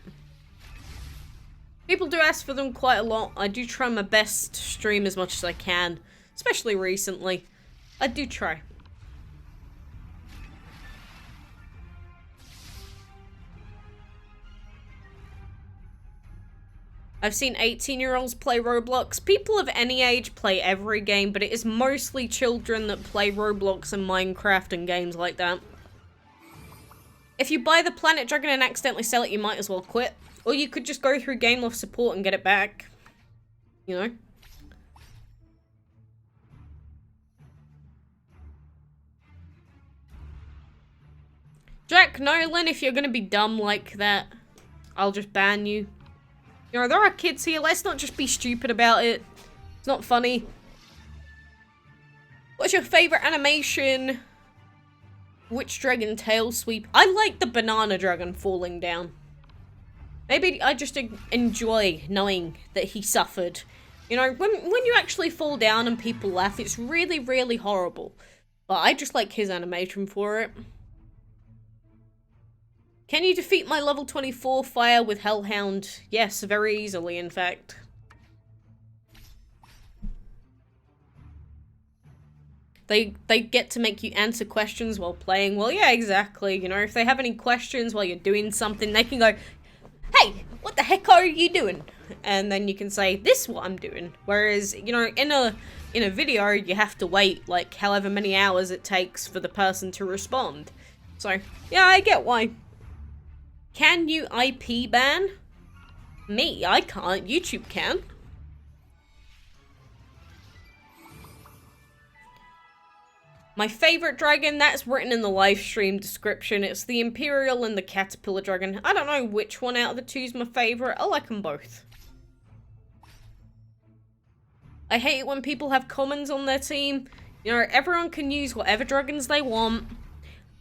[SPEAKER 1] People do ask for them quite a lot. I do try my best to stream as much as I can. Especially recently. I do try. I've seen 18-year-olds play Roblox. People of any age play every game, but it is mostly children that play Roblox and Minecraft and games like that. If you buy the Planet Dragon and accidentally sell it, you might as well quit. Or you could just go through Game Loft support and get it back. You know? Jack Nolan, if you're gonna be dumb like that, I'll just ban you. You know, there are kids here. Let's not just be stupid about it. It's not funny. What's your favorite animation? Which dragon tail sweep? I like the banana dragon falling down. Maybe I just enjoy knowing that he suffered. You know, when you actually fall down and people laugh, it's really, really horrible. But I just like his animation for it. Can you defeat my level 24 fire with Hellhound? Yes, very easily, in fact. They get to make you answer questions while playing. Well, yeah, exactly. You know, if they have any questions while you're doing something, they can go, hey, what the heck are you doing? And then you can say, this is what I'm doing. Whereas, you know, in a video, you have to wait, like, however many hours it takes for the person to respond. So, yeah, I get why. Can you IP ban? Me, I can't. YouTube can. My favorite dragon, that's written in the live stream description. It's the Imperial and the Caterpillar Dragon. I don't know which one out of the two is my favorite. I like them both. I hate it when people have commons on their team. You know, everyone can use whatever dragons they want,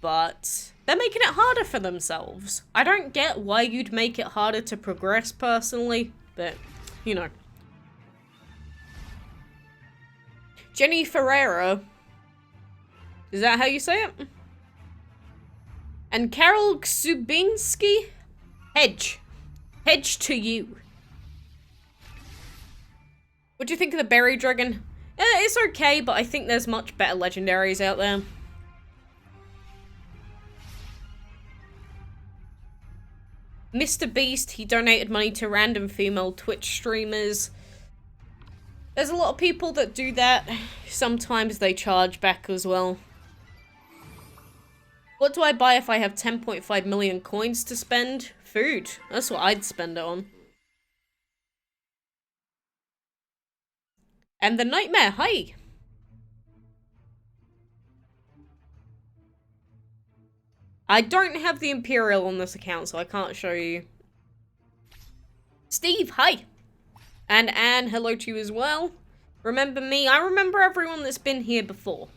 [SPEAKER 1] but they're making it harder for themselves. I don't get why you'd make it harder to progress personally, but, you know. Jenny Ferreira. Is that how you say it? And Carol Ksubinski? Hedge. Hedge to you. What do you think of the Berry Dragon? It's okay, but I think there's much better legendaries out there. Mr. Beast, he donated money to random female Twitch streamers. There's a lot of people that do that. Sometimes they charge back as well. What do I buy if I have 10.5 million coins to spend? Food. That's what I'd spend it on. And the Nightmare, hi! I don't have the Imperial on this account, so I can't show you. Steve, hi! And Anne, hello to you as well. Remember me? I remember everyone that's been here before.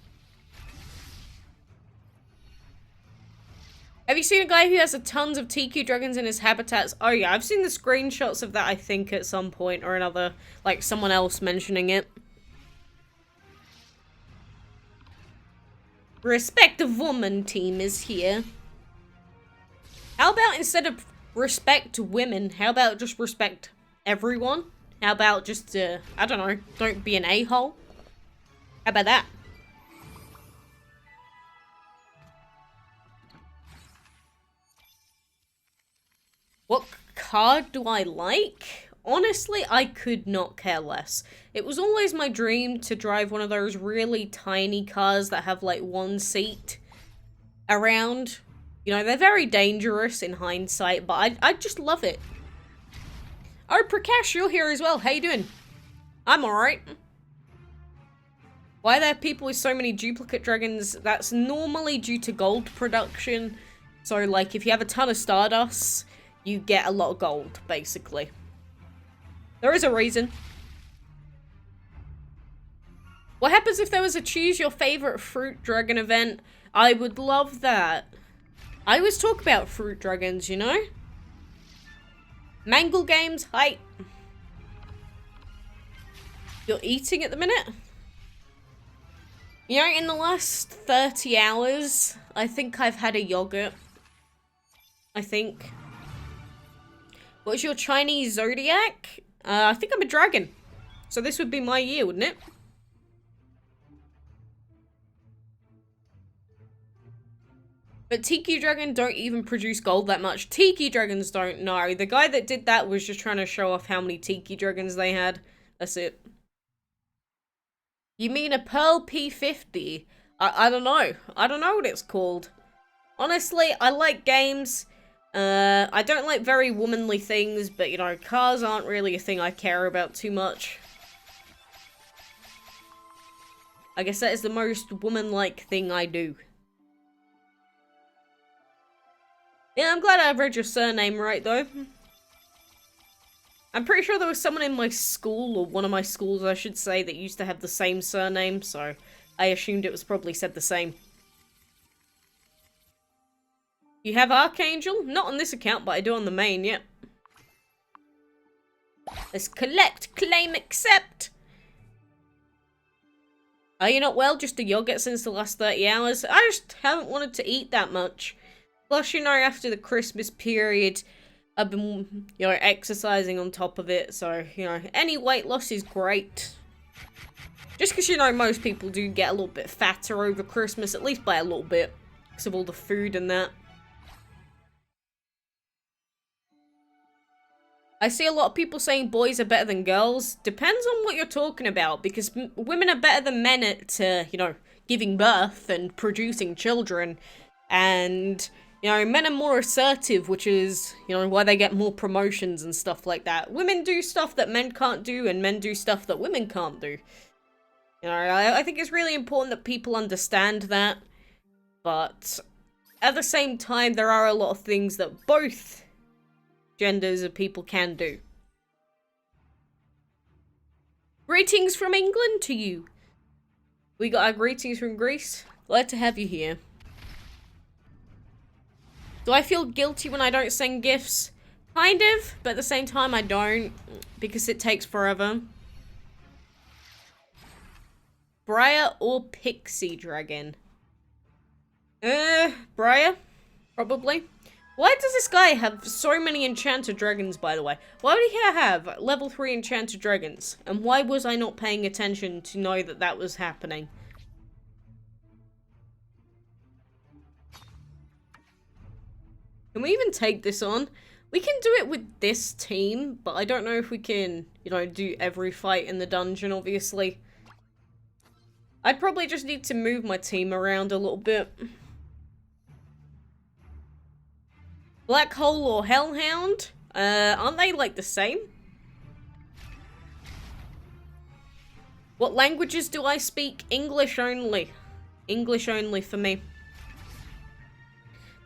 [SPEAKER 1] Have you seen a guy who has tons of TQ dragons in his habitats? Oh yeah, I've seen the screenshots of that, I think, at some point or another. Like, someone else mentioning it. Respect the woman team is here. How about instead of respect women, how about just respect everyone? How about just, I don't know, don't be an a-hole? How about that? What card do I like? Honestly, I could not care less. It was always my dream to drive one of those really tiny cars that have like one seat around. You know, they're very dangerous in hindsight, but I just love it. Oh, Prakash, you're here as well. How you doing? I'm alright. Why are there people with so many duplicate dragons? That's normally due to gold production. So, like, if you have a ton of Stardust, you get a lot of gold, basically. There is a reason. What happens if there was a choose your favorite fruit dragon event? I would love that. I always talk about fruit dragons, you know? Mangle games, hi. You're eating at the minute? You know, in the last 30 hours, I think I've had a yogurt. I think. What's your Chinese zodiac? I think I'm a dragon. So this would be my year, wouldn't it? But Tiki Dragon don't even produce gold that much. Tiki Dragons don't know. The guy that did that was just trying to show off how many Tiki Dragons they had. That's it. You mean a Pearl P50? I don't know. I don't know what it's called. Honestly, I like games. I don't like very womanly things, but, you know, cars aren't really a thing I care about too much. I guess that is the most woman-like thing I do. Yeah, I'm glad I read your surname right, though. I'm pretty sure there was someone in my school, or one of my schools, I should say, that used to have the same surname, so I assumed it was probably said the same. You have Archangel? Not on this account, but I do on the main, yep. Let's collect, claim, accept. Are you not well? Just a yogurt since the last 30 hours? I just haven't wanted to eat that much. Plus, you know, after the Christmas period, I've been, you know, exercising on top of it. So, you know, any weight loss is great. Just because, you know, most people do get a little bit fatter over Christmas, at least by a little bit. Because of all the food and that. I see a lot of people saying boys are better than girls. Depends on what you're talking about. Because women are better than men at, you know, giving birth and producing children. And... you know, men are more assertive, which is, you know, why they get more promotions and stuff like that. Women do stuff that men can't do, and men do stuff that women can't do. You know, I think it's really important that people understand that. But at the same time, there are a lot of things that both genders of people can do. Greetings from England to you. We got our greetings from Greece. Glad to have you here. Do I feel guilty when I don't send gifts? Kind of, but at the same time I don't, because it takes forever. Briar or Pixie Dragon? Briar? Probably. Why does this guy have so many enchanted dragons, by the way? Why would he have level 3 enchanted dragons? And why was I not paying attention to know that that was happening? Can we even take this on? We can do it with this team, but I don't know if we can, you know, do every fight in the dungeon, obviously. I'd probably just need to move my team around a little bit. Black Hole or Hellhound? Aren't they, like, the same? What languages do I speak? English only. English only for me.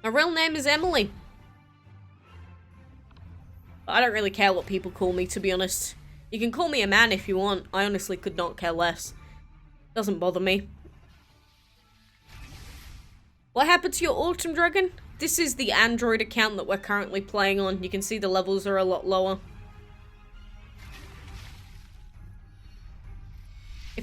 [SPEAKER 1] My real name is Emily. I don't really care what people call me, to be honest. You can call me a man if you want. I honestly could not care less. Doesn't bother me. What happened to your Autumn Dragon? This is the Android account that we're currently playing on. You can see the levels are a lot lower.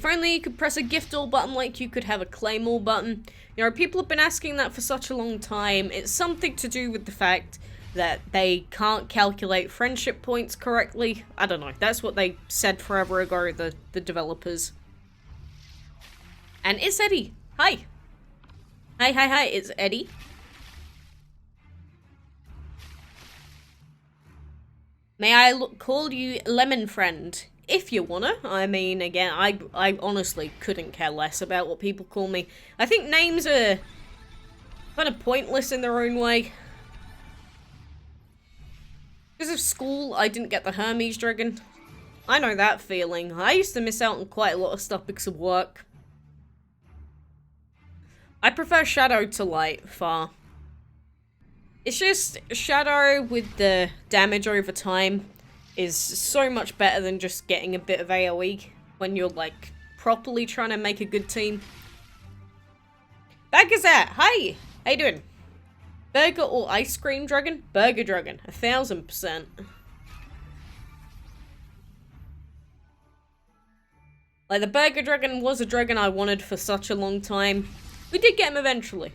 [SPEAKER 1] If only you could press a gift all button like you could have a claim all button. You know, people have been asking that for such a long time. It's something to do with the fact that they can't calculate friendship points correctly. I don't know. That's what they said forever ago, the developers. And it's Eddie. Hi. Hi, it's Eddie. May I call you Lemon Friend? If you wanna. I mean, again, I honestly couldn't care less about what people call me. I think names are kind of pointless in their own way. Because of school, I didn't get the Hermes Dragon. I know that feeling. I used to miss out on quite a lot of stuff because of work. I prefer Shadow to Light, far. It's just, Shadow with the damage over time is so much better than just getting a bit of AoE when you're, like, properly trying to make a good team. Bagazat, hi! How you doing? Burger or ice cream dragon? Burger dragon, 1000%. Like, the Burger Dragon was a dragon I wanted for such a long time. We did get him eventually.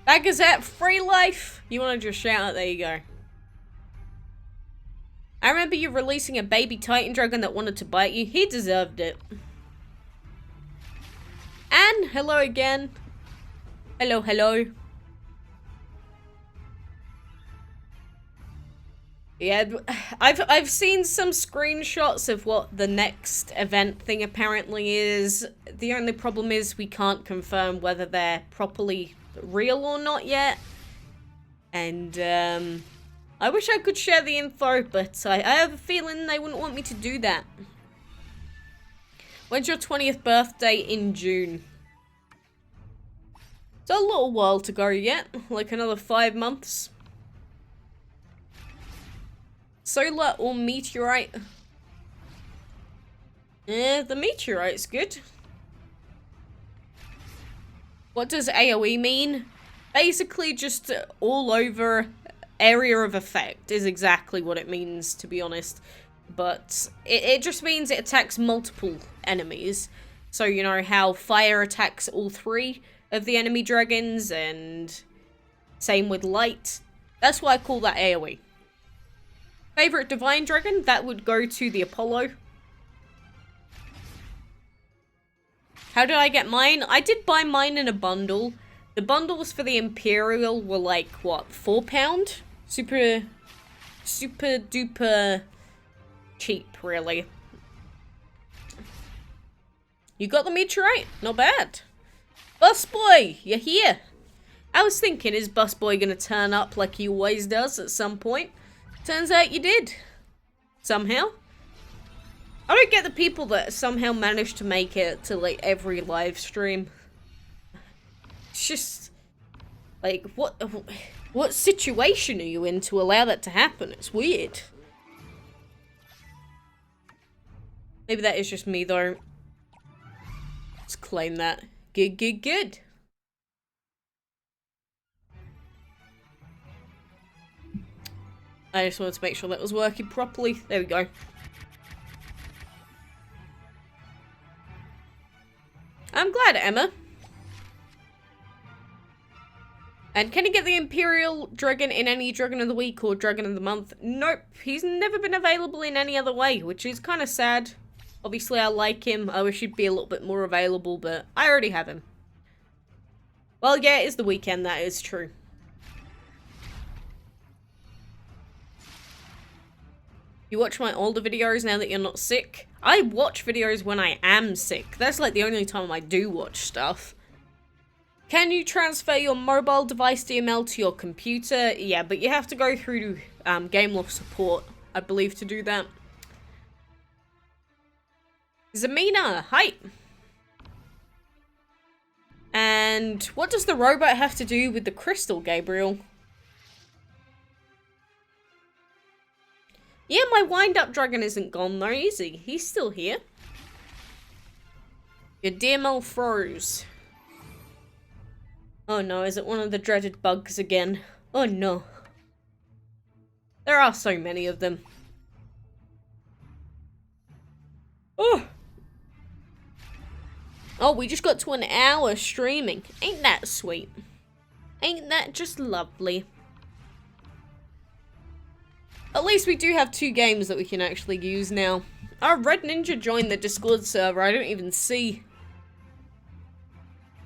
[SPEAKER 1] Bagazat, free life! You want to just shout out, there you go. I remember you releasing a baby Titan Dragon that wanted to bite you. He deserved it. And hello again. Hello. Yeah, I've seen some screenshots of what the next event thing apparently is. The only problem is we can't confirm whether they're properly real or not yet. And I wish I could share the info, but I have a feeling they wouldn't want me to do that. When's your 20th birthday? In June. It's a little while to go yet, like another 5 months. Solar or meteorite? The meteorite's good. What does AoE mean? Basically just all over area of effect is exactly what it means, to be honest. But it just means it attacks multiple enemies. So you know how fire attacks all 3 of the enemy dragons, and same with light. That's why I call that AoE. Favorite divine dragon? That would go to the Apollo. How did I get mine? I did buy mine in a bundle. The bundles for the Imperial were like, what, £4? Super duper cheap, really. You got the meteorite? Not bad. Busboy, you're here. I was thinking, is Busboy gonna turn up like he always does at some point? Turns out you did. Somehow. I don't get the people that somehow manage to make it to, like, every live stream. It's just, like, what situation are you in to allow that to happen? It's weird. Maybe that is just me, though. Let's claim that. Good. I just wanted to make sure that was working properly. There we go. I'm glad, Emma. And can you get the Imperial Dragon in any Dragon of the Week or Dragon of the Month? Nope. He's never been available in any other way, which is kind of sad. Obviously, I like him. I wish he'd be a little bit more available, but I already have him. Well, yeah, it is the weekend. That is true. You watch my older videos now that you're not sick? I watch videos when I am sick. That's like the only time I do watch stuff. Can you transfer your mobile device DML to your computer? Yeah, but you have to go through Gameloft support, I believe, to do that. Zamina, hi! And what does the robot have to do with the crystal, Gabriel? Yeah, my wind-up dragon isn't gone though, is he? He's still here. Your DML froze. Oh no, is it one of the dreaded bugs again? Oh no. There are so many of them. Oh! Oh, we just got to an hour streaming. Ain't that sweet? Ain't that just lovely? At least we do have 2 games that we can actually use now. Oh, Red Ninja joined the Discord server. I don't even see.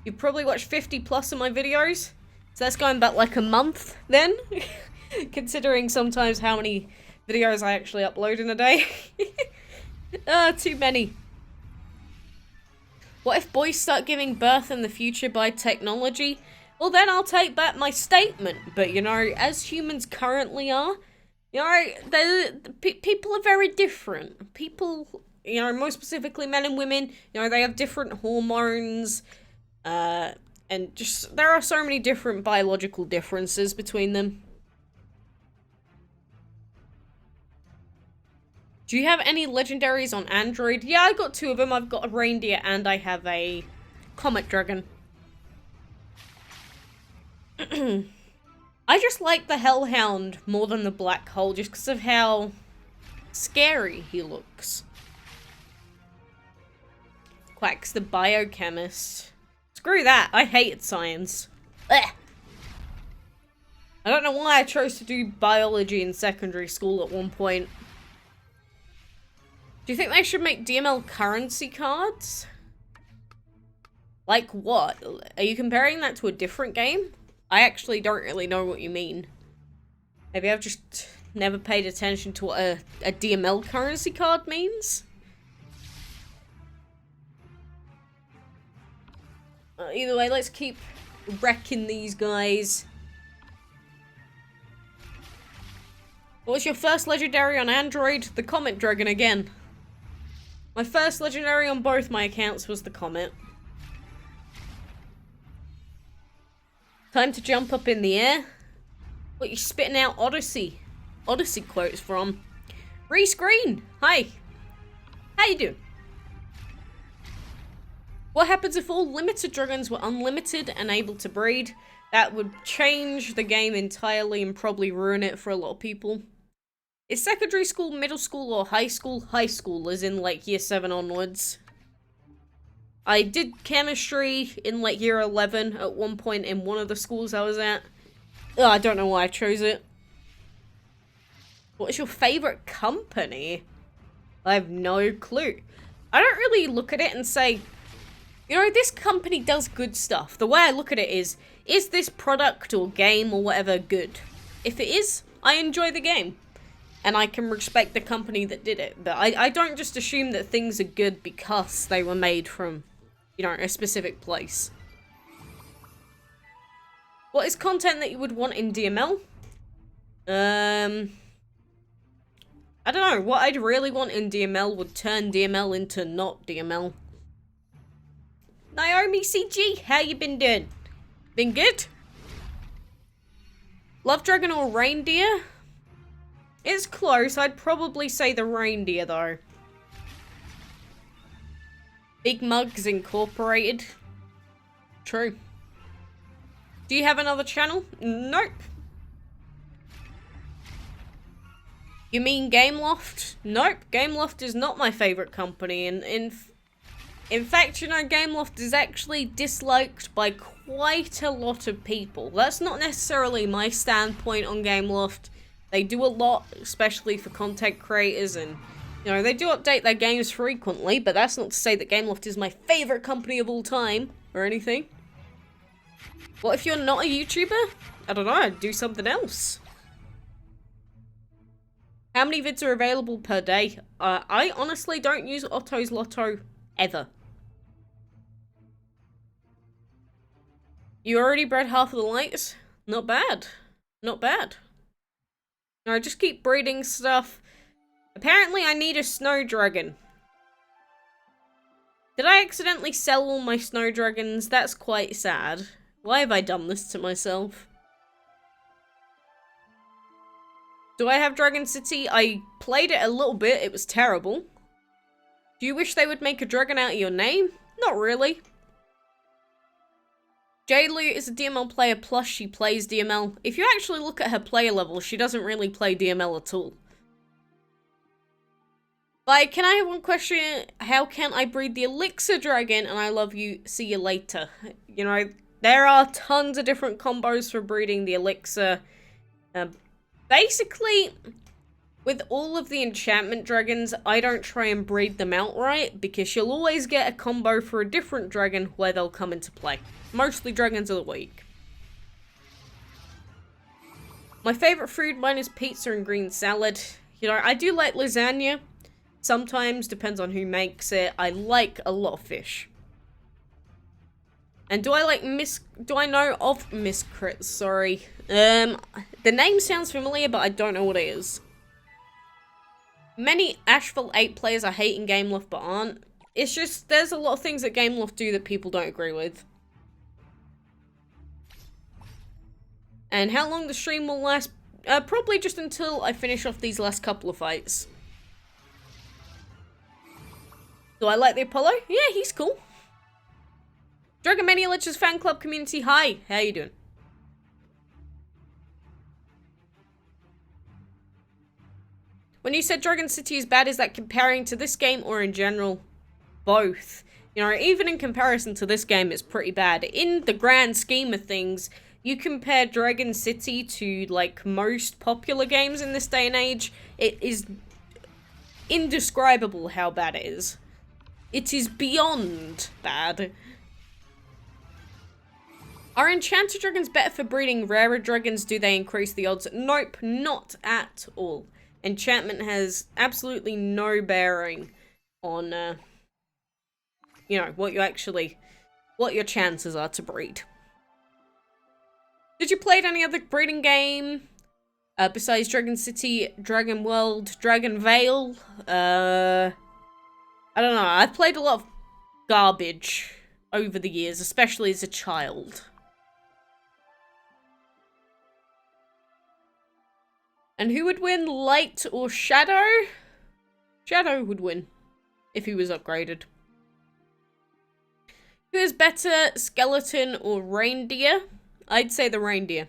[SPEAKER 1] You've probably watched 50 plus of my videos. So that's going back like a month then. Considering sometimes how many videos I actually upload in a day. Too many. What if boys start giving birth in the future by technology? Well, then I'll take back my statement. But, you know, as humans currently are, you know, people are very different. People, you know, more specifically men and women, you know, they have different hormones. And just, there are so many different biological differences between them. Do you have any legendaries on Android? Yeah, I got 2 of them. I've got a reindeer and I have a comet dragon. I just like the hellhound more than the black hole just because of how scary he looks. Quacks the biochemist. Screw that. I hated science. Ugh. I don't know why I chose to do biology in secondary school at one point. Do you think they should make DML currency cards? Like what? Are you comparing that to a different game? I actually don't really know what you mean. Maybe I've just never paid attention to what a DML currency card means? Either way, let's keep wrecking these guys. What was your first legendary on Android? The Comet Dragon again. My first legendary on both my accounts was the Comet. Time to jump up in the air. What, you spitting out Odyssey quotes from? Reese Green, hi. How you doing? What happens if all limited dragons were unlimited and able to breed? That would change the game entirely and probably ruin it for a lot of people. Is secondary school, middle school, or high school? High school, as in like year 7 onwards. I did chemistry in like year 11 at one point in one of the schools I was at. Oh, I don't know why I chose it. What is your favorite company? I have no clue. I don't really look at it and say, you know, this company does good stuff. The way I look at it is this product or game or whatever good? If it is, I enjoy the game. And I can respect the company that did it. But I don't just assume that things are good because they were made from, you know, a specific place. What is content that you would want in DML? I don't know. What I'd really want in DML would turn DML into not DML. Naomi CG, how you been doing? Been good? Love Dragon or Reindeer? It's close. I'd probably say the reindeer, though. Big Mugs Incorporated. True. Do you have another channel? Nope. You mean Gameloft? Nope. Gameloft is not my favorite company. And in fact, you know, Gameloft is actually disliked by quite a lot of people. That's not necessarily my standpoint on Gameloft. They do a lot, especially for content creators, and, you know, they do update their games frequently, but that's not to say that Gameloft is my favorite company of all time, or anything. What if you're not a YouTuber? I don't know, I'd do something else. How many vids are available per day? I honestly don't use Otto's Lotto ever. You already bred half of the lights? Not bad. Not bad. No, just keep breeding stuff. Apparently I need a snow dragon. Did I accidentally sell all my snow dragons? That's quite sad. Why have I done this to myself? Do I have Dragon City? I played it a little bit. It was terrible. Do you wish they would make a dragon out of your name? Not really. Jaylu is a DML player, plus she plays DML. If you actually look at her player level, she doesn't really play DML at all. Like, can I have one question? How can I breed the elixir dragon? And I love you. See you later. You know, there are tons of different combos for breeding the elixir. Basically, with all of the enchantment dragons, I don't try and breed them outright, because you'll always get a combo for a different dragon where they'll come into play. Mostly dragons of the week. My favourite food, mine is pizza and green salad. You know, I do like lasagna. Sometimes, depends on who makes it. I like a lot of fish. And do I know of Miss Crit? Sorry. The name sounds familiar, but I don't know what it is. Many Asheville 8 players are hating Gameloft, but aren't. It's just, there's a lot of things that Gameloft do that people don't agree with. And how long the stream will last? Probably just until I finish off these last couple of fights. Do I like the Apollo? Yeah, he's cool. Dragon Mania Lich's fan club community, hi. How you doing? When you said Dragon City is bad, is that comparing to this game or in general? Both. You know, even in comparison to this game, it's pretty bad. In the grand scheme of things, you compare Dragon City to, like, most popular games in this day and age, it is indescribable how bad it is. It is beyond bad. Are enchanted dragons better for breeding rarer dragons? Do they increase the odds? Nope, not at all. Enchantment has absolutely no bearing on, you know, what your chances are to breed. Did you play any other breeding game? Besides Dragon City, Dragon World, Dragon Vale? I don't know. I've played a lot of garbage over the years, especially as a child. And who would win, Light or Shadow? Shadow would win, if he was upgraded. Who is better, Skeleton or Reindeer? I'd say the Reindeer.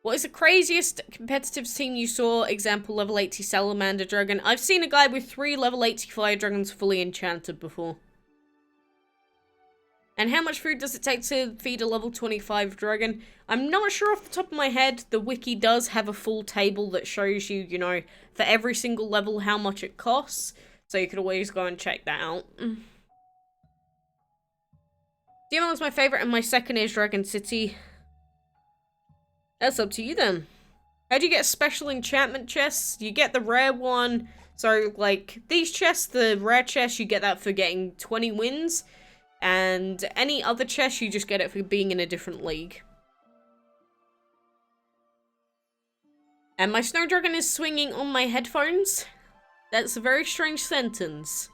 [SPEAKER 1] What is the craziest competitive team you saw? Example, level 80 Salamander Dragon. I've seen a guy with 3 level 85 dragons fully enchanted before. And how much food does it take to feed a level 25 dragon? I'm not sure off the top of my head. The wiki does have a full table that shows you, you know, for every single level how much it costs. So you could always go and check that out. Demon is my favourite and my second is Dragon City. That's up to you then. How do you get special enchantment chests? You get the rare one. So, like, these chests, the rare chest, you get that for getting 20 wins. And any other chest, you just get it for being in a different league. And my snow dragon is swinging on my headphones. That's a very strange sentence.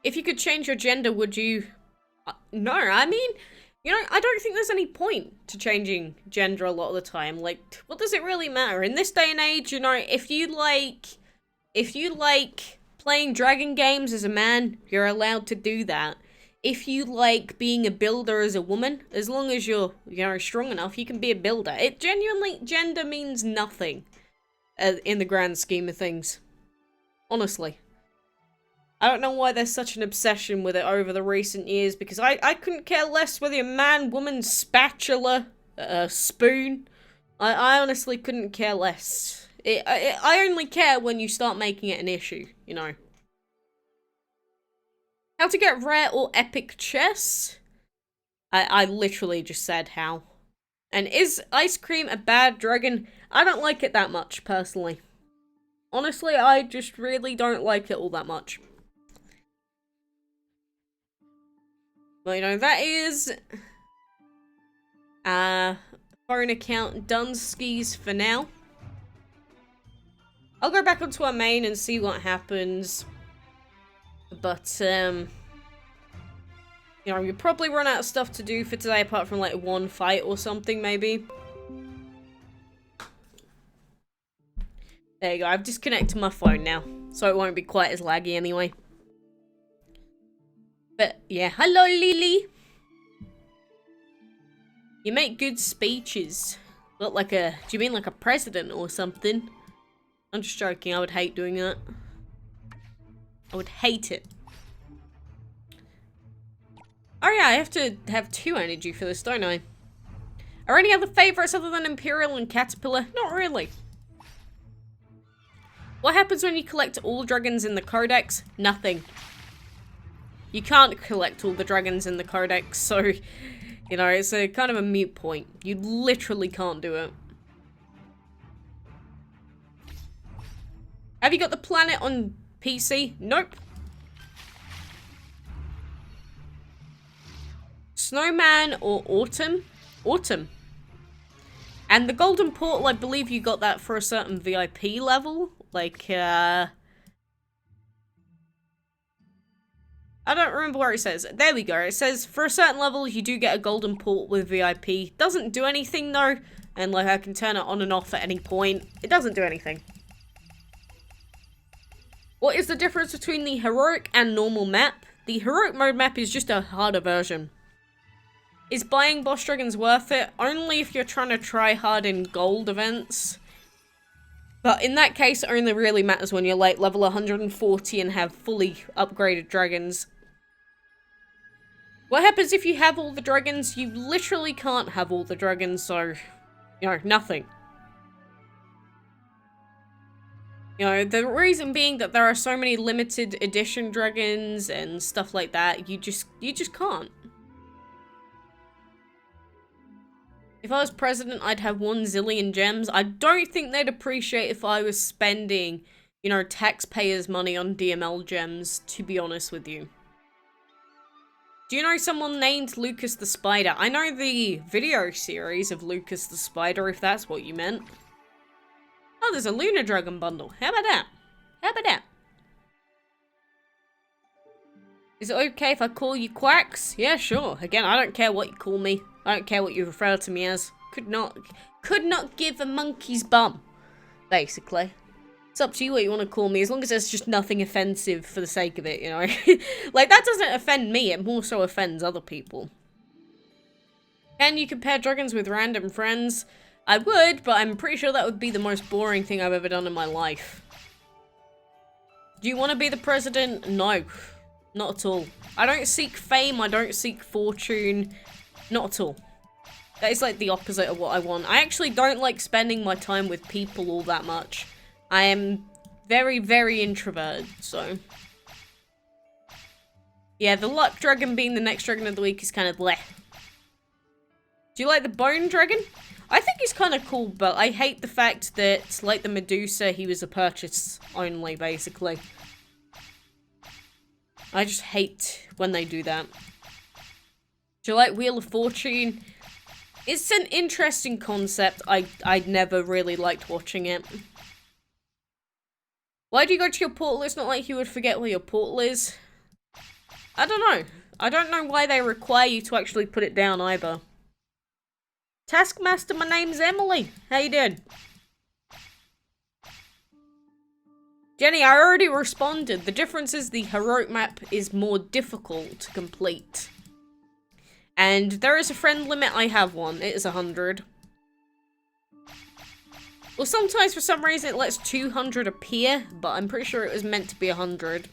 [SPEAKER 1] If you could change your gender, would you? No, I mean, you know, I don't think there's any point to changing gender a lot of the time. Like, what does it really matter? In this day and age, you know, if you like playing dragon games as a man, you're allowed to do that. If you like being a builder as a woman, as long as you're, you know, strong enough, you can be a builder. It genuinely, gender means nothing in the grand scheme of things. Honestly. I don't know why there's such an obsession with it over the recent years, because I couldn't care less whether you're man, woman, spatula, spoon. I honestly couldn't care less. I only care when you start making it an issue, you know. How to get rare or epic chests? I literally just said how. And is ice cream a bad dragon? I don't like it that much, personally. Honestly, I just really don't like it all that much. Well, you know, that is phone account Dunskies for now. I'll go back onto our main and see what happens. But, you know, we probably run out of stuff to do for today apart from, like, one fight or something, maybe. There you go, I've disconnected my phone now, so it won't be quite as laggy anyway. But, yeah, hello, Lily. You make good speeches. Look like a... Do you mean like a president or something? I'm just joking. I would hate doing that. I would hate it. Oh yeah, I have to have 2 energy for this, don't I? Are any other favorites other than Imperial and Caterpillar? Not really. What happens when you collect all dragons in the codex? Nothing. You can't collect all the dragons in the codex, so... You know, it's a kind of a moot point. You literally can't do it. Have you got the planet on PC? Nope. Snowman or Autumn? Autumn. And the Golden Portal, I believe you got that for a certain VIP level. Like, I don't remember where it says. There we go. It says, for a certain level, you do get a Golden Portal with VIP. Doesn't do anything, though. And, like, I can turn it on and off at any point. It doesn't do anything. What is the difference between the Heroic and normal map? The Heroic mode map is just a harder version. Is buying boss dragons worth it? Only if you're trying to try hard in gold events. But in that case, it only really matters when you're like level 140 and have fully upgraded dragons. What happens if you have all the dragons? You literally can't have all the dragons, so, you know, nothing. You know, the reason being that there are so many limited edition dragons and stuff like that, you just can't. If I was president, I'd have 1 zillion gems. I don't think they'd appreciate if I was spending, you know, taxpayers' money on DML gems, to be honest with you. Do you know someone named Lucas the Spider? I know the video series of Lucas the Spider, if that's what you meant. Oh, there's a Lunar Dragon bundle. How about that? How about that? Is it okay if I call you Quacks? Yeah, sure. Again, I don't care what you call me. I don't care what you refer to me as. Could not give a monkey's bum, basically. It's up to you what you want to call me, as long as there's just nothing offensive for the sake of it, you know? Like, that doesn't offend me, it more so offends other people. Can you compare dragons with random friends? I would, but I'm pretty sure that would be the most boring thing I've ever done in my life. Do you want to be the president? No. Not at all. I don't seek fame, I don't seek fortune. Not at all. That is like the opposite of what I want. I actually don't like spending my time with people all that much. I am very, very introverted, so... Yeah, the Luck Dragon being the next Dragon of the Week is kind of bleh. Do you like the Bone Dragon? I think he's kind of cool, but I hate the fact that, like the Medusa, he was a purchase only, basically. I just hate when they do that. Do you like Wheel of Fortune? It's an interesting concept. I never really liked watching it. Why do you go to your portal? It's not like you would forget where your portal is. I don't know. I don't know why they require you to actually put it down either. Taskmaster, my name's Emily. How you doing? Jenny, I already responded. The difference is the heroic map is more difficult to complete. And there is a friend limit. I have one. It is 100. Well, sometimes for some reason it lets 200 appear, but I'm pretty sure it was meant to be 100.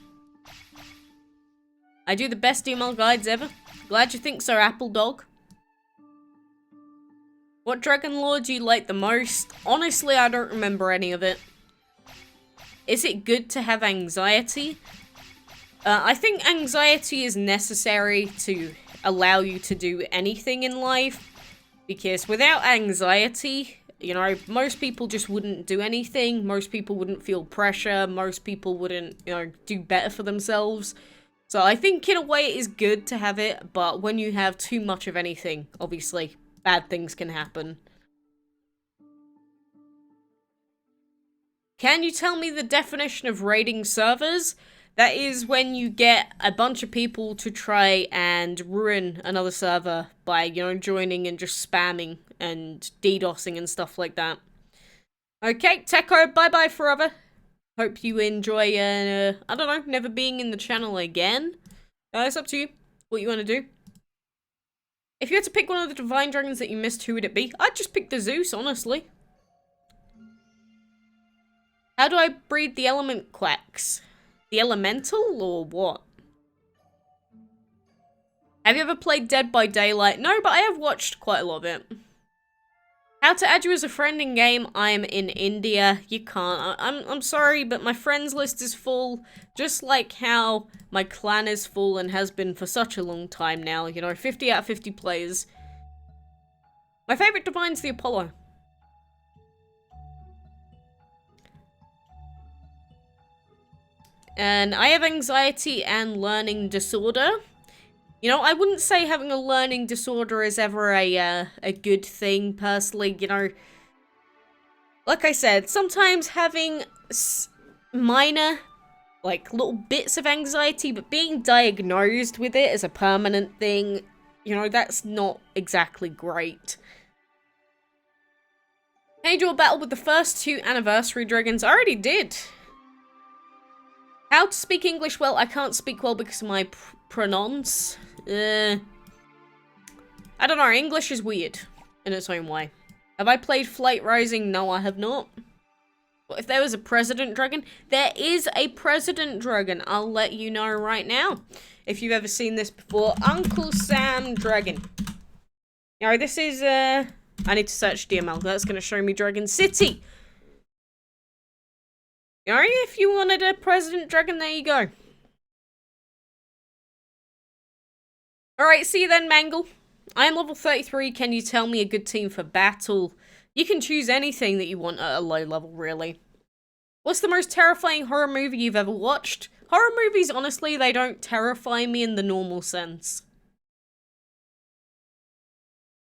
[SPEAKER 1] I do the best email guides ever. Glad you think so, Apple Dog. What Dragon Lord do you like the most? Honestly, I don't remember any of it. Is it good to have anxiety? I think anxiety is necessary to allow you to do anything in life. Because without anxiety, you know, most people just wouldn't do anything. Most people wouldn't feel pressure. Most people wouldn't, you know, do better for themselves. So I think in a way it is good to have it, but when you have too much of anything, obviously, bad things can happen. Can you tell me the definition of raiding servers? That is when you get a bunch of people to try and ruin another server by, you know, joining and just spamming and DDoSing and stuff like that. Okay, Techo, bye-bye forever. Hope you enjoy, I don't know, never being in the channel again. It's up to you what you want to do. If you had to pick one of the divine dragons that you missed, who would it be? I'd just pick the Zeus, honestly. How do I breed the element quacks? The elemental or what? Have you ever played Dead by Daylight? No, but I have watched quite a lot of it. How to add you as a friend in game? I'm in India. You can't. I'm sorry, but my friends list is full. Just like how my clan is full and has been for such a long time now. You know, 50 out of 50 players. My favorite divine's the Apollo. And I have anxiety and learning disorder. You know, I wouldn't say having a learning disorder is ever a good thing, personally. You know, like I said, sometimes having minor, like, little bits of anxiety, but being diagnosed with it as a permanent thing, you know, that's not exactly great. Can you do a battle with the first 2 anniversary dragons? I already did. How to speak English well? I can't speak well because of my pronounce. I don't know, English is weird in its own way. Have I played Flight Rising? No, I have not. What if there was a President Dragon? There is a President Dragon, I'll let you know right now. If you've ever seen this before. Uncle Sam Dragon. You know, this is, I need to search DML. That's going to show me Dragon City. You know, if you wanted a President Dragon, there you go. Alright, see you then, Mangle. I am level 33. Can you tell me a good team for battle? You can choose anything that you want at a low level, really. What's the most terrifying horror movie you've ever watched? Horror movies, honestly, they don't terrify me in the normal sense.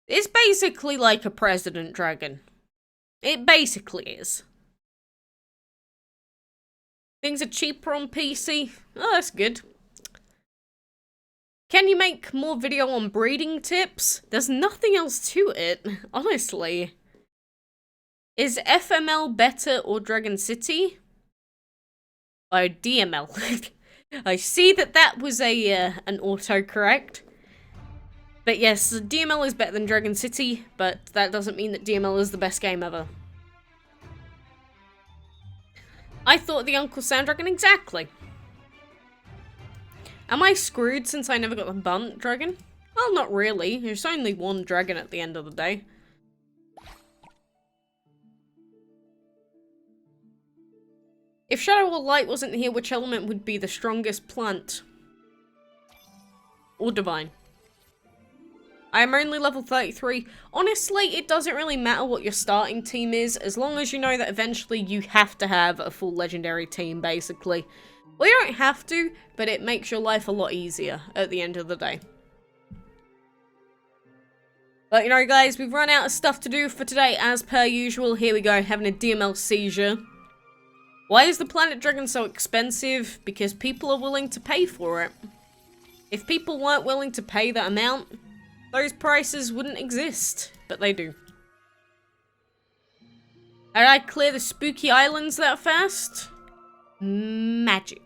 [SPEAKER 1] It's basically like a President Dragon. It basically is. Things are cheaper on PC. Oh, that's good. Can you make more video on breeding tips? There's nothing else to it, honestly. Is FML better or Dragon City? Oh, DML. I see that was an autocorrect. But yes, DML is better than Dragon City, but that doesn't mean that DML is the best game ever. I thought the Uncle Sam Dragon, exactly. Am I screwed since I never got the Bunt Dragon? Well, not really. There's only one dragon at the end of the day. If Shadow or Light wasn't here, which element would be the strongest plant? Or Divine? I am only level 33. Honestly, it doesn't really matter what your starting team is, as long as you know that eventually you have to have a full legendary team, basically. Well, you don't have to, but it makes your life a lot easier at the end of the day. But, you know, guys, we've run out of stuff to do for today, as per usual. Here we go, having a DML seizure. Why is the Planet Dragon so expensive? Because people are willing to pay for it. If people weren't willing to pay that amount, those prices wouldn't exist. But they do. How did I clear the spooky islands that fast? Magic.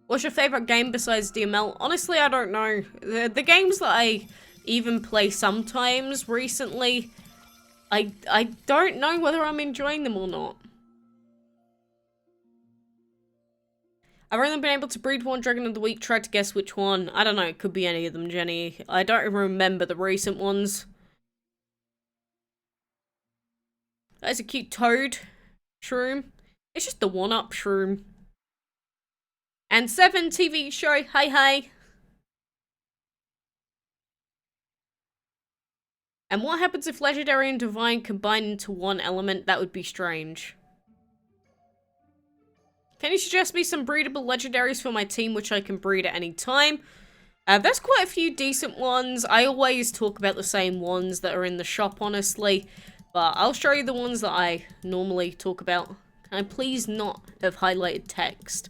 [SPEAKER 1] What's your favorite game besides DML? Honestly, I don't know. The games that I even play sometimes recently, I don't know whether I'm enjoying them or not. I've only been able to breed one Dragon of the Week. Tried to guess which one. I don't know. It could be any of them, Jenny. I don't even remember the recent ones. That's a cute toad shroom. It's just the one-up shroom. And 7 TV show. Hey. And what happens if Legendary and Divine combine into one element? That would be strange. Can you suggest me some breedable legendaries for my team, which I can breed at any time? There's quite a few decent ones. I always talk about the same ones that are in the shop, honestly. But I'll show you the ones that I normally talk about. Can I please not have highlighted text?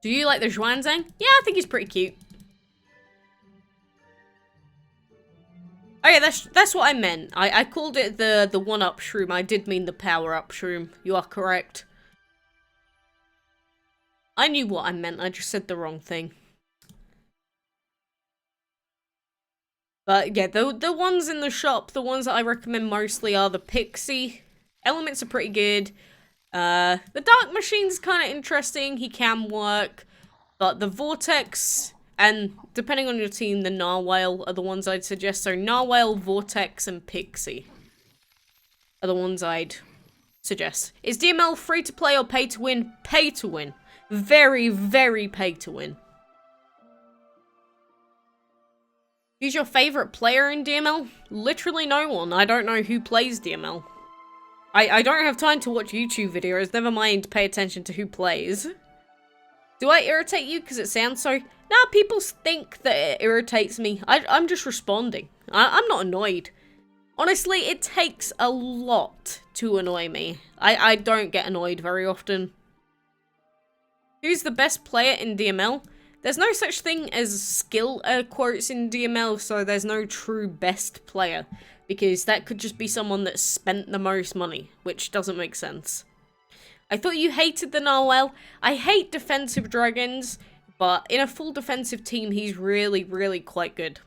[SPEAKER 1] Do you like the Zhuanzang? Yeah, I think he's pretty cute. Oh yeah, that's what I meant. I called it the one-up shroom. I did mean the power-up shroom. You are correct. I knew what I meant. I just said the wrong thing. But yeah, the ones in the shop, the ones that I recommend mostly are the Pixie. Elements are pretty good. The Dark Machine's kind of interesting. He can work. But the Vortex, and depending on your team, the Narwhal are the ones I'd suggest. So Narwhal, Vortex, and Pixie are the ones I'd suggest. Is DML free to play or pay to win? Pay to win. Very, very pay to win. Who's your favorite player in DML? Literally no one. I don't know who plays DML. I don't have time to watch YouTube videos, never mind pay attention to who plays. Do I irritate you because it sounds so? Nah, people think that it irritates me. I'm just responding. I'm not annoyed. Honestly, it takes a lot to annoy me. I don't get annoyed very often. Who's the best player in DML? There's no such thing as skill quotes in DML, so there's no true best player. Because that could just be someone that spent the most money, which doesn't make sense. I thought you hated the Narwhal. I hate defensive dragons, but in a full defensive team, he's really, really quite good.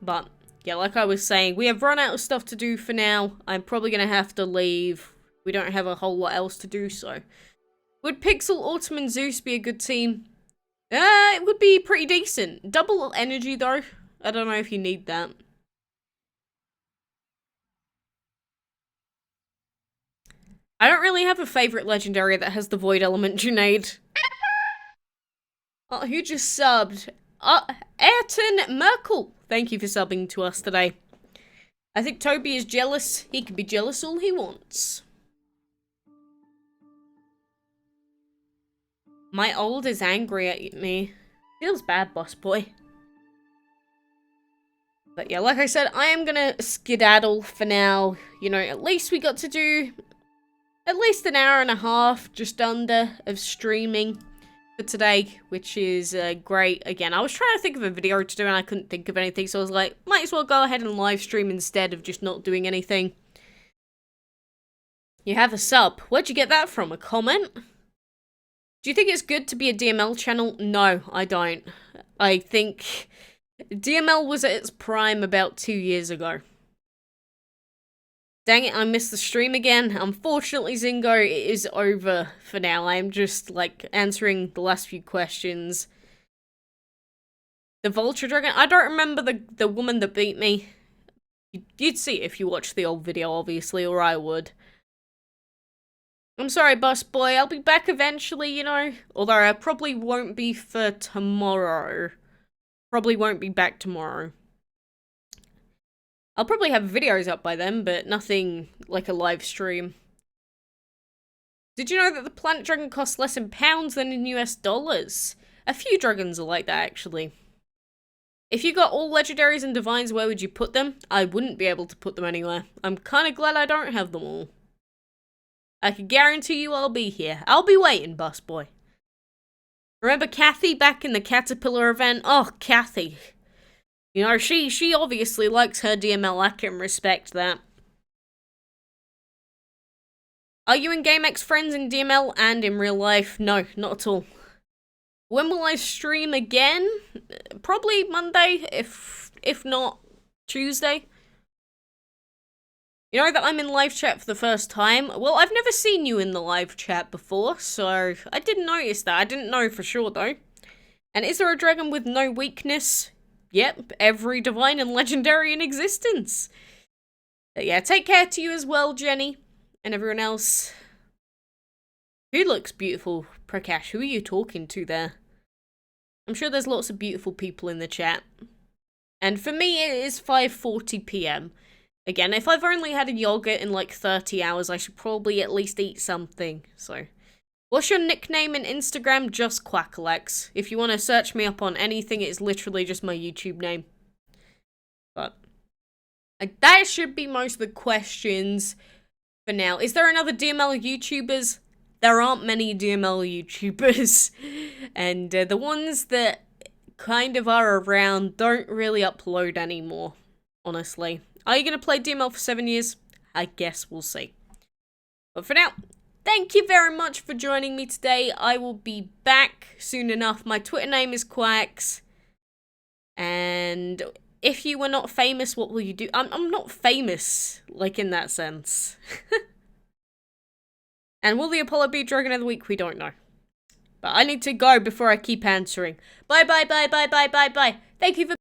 [SPEAKER 1] But, yeah, like I was saying, we have run out of stuff to do for now. I'm probably going to have to leave. We don't have a whole lot else to do, so. Would Pixel, Autumn, and Zeus be a good team? It would be pretty decent. Double energy, though. I don't know if you need that. I don't really have a favourite legendary that has the void element, Junaid. Oh, who just subbed? Ayrton Merkel. Thank you for subbing to us today. I think Toby is jealous. He can be jealous all he wants. My old is angry at me. Feels bad, boss boy. But yeah, like I said, I am gonna skedaddle for now. You know, at least we got to do at least an hour and a half, just under, of streaming for today, which is great. Again, I was trying to think of a video to do and I couldn't think of anything, so I was like, might as well go ahead and live stream instead of just not doing anything. You have a sub. Where'd you get that from? A comment? Do you think it's good to be a DML channel? No, I don't. I think DML was at its prime about 2 years ago. Dang it, I missed the stream again. Unfortunately, Zingo, it is over for now. I'm just, like, answering the last few questions. The Vulture Dragon? I don't remember the woman that beat me. You'd see it if you watched the old video, obviously, or I would. I'm sorry, boss boy. I'll be back eventually, you know. Although I probably won't be for tomorrow. Probably won't be back tomorrow. I'll probably have videos up by then, but nothing like a live stream. Did you know that the Planet Dragon costs less in pounds than in US dollars? A few dragons are like that, actually. If you got all legendaries and divines, where would you put them? I wouldn't be able to put them anywhere. I'm kind of glad I don't have them all. I can guarantee you I'll be here. I'll be waiting, boss boy. Remember Kathy back in the Caterpillar event? Oh, Kathy. You know, she obviously likes her DML. I can respect that. Are you and GameX friends in DML and in real life? No, not at all. When will I stream again? Probably Monday, if not Tuesday. You know that I'm in live chat for the first time? Well, I've never seen you in the live chat before, so I didn't notice that. I didn't know for sure, though. And is there a dragon with no weakness? Yep, every divine and legendary in existence. But yeah, take care to you as well, Jenny, and everyone else. Who looks beautiful? Prakash, who are you talking to there? I'm sure there's lots of beautiful people in the chat. And for me, it is 5:40 PM. Again, if I've only had a yogurt in like 30 hours, I should probably at least eat something. So, what's your nickname in Instagram? Just quackalakes. If you want to search me up on anything, it's literally just my YouTube name. But that should be most of the questions for now. Is there another DML YouTubers? There aren't many DML YouTubers. And the ones that kind of are around don't really upload anymore, honestly. Are you going to play DML for 7 years? I guess we'll see. But for now, thank you very much for joining me today. I will be back soon enough. My Twitter name is Quacks. And if you were not famous, what will you do? I'm not famous, like in that sense. And will the Apollo be Dragon of the Week? We don't know. But I need to go before I keep answering. Bye, bye, bye, bye, bye, bye, bye. Thank you for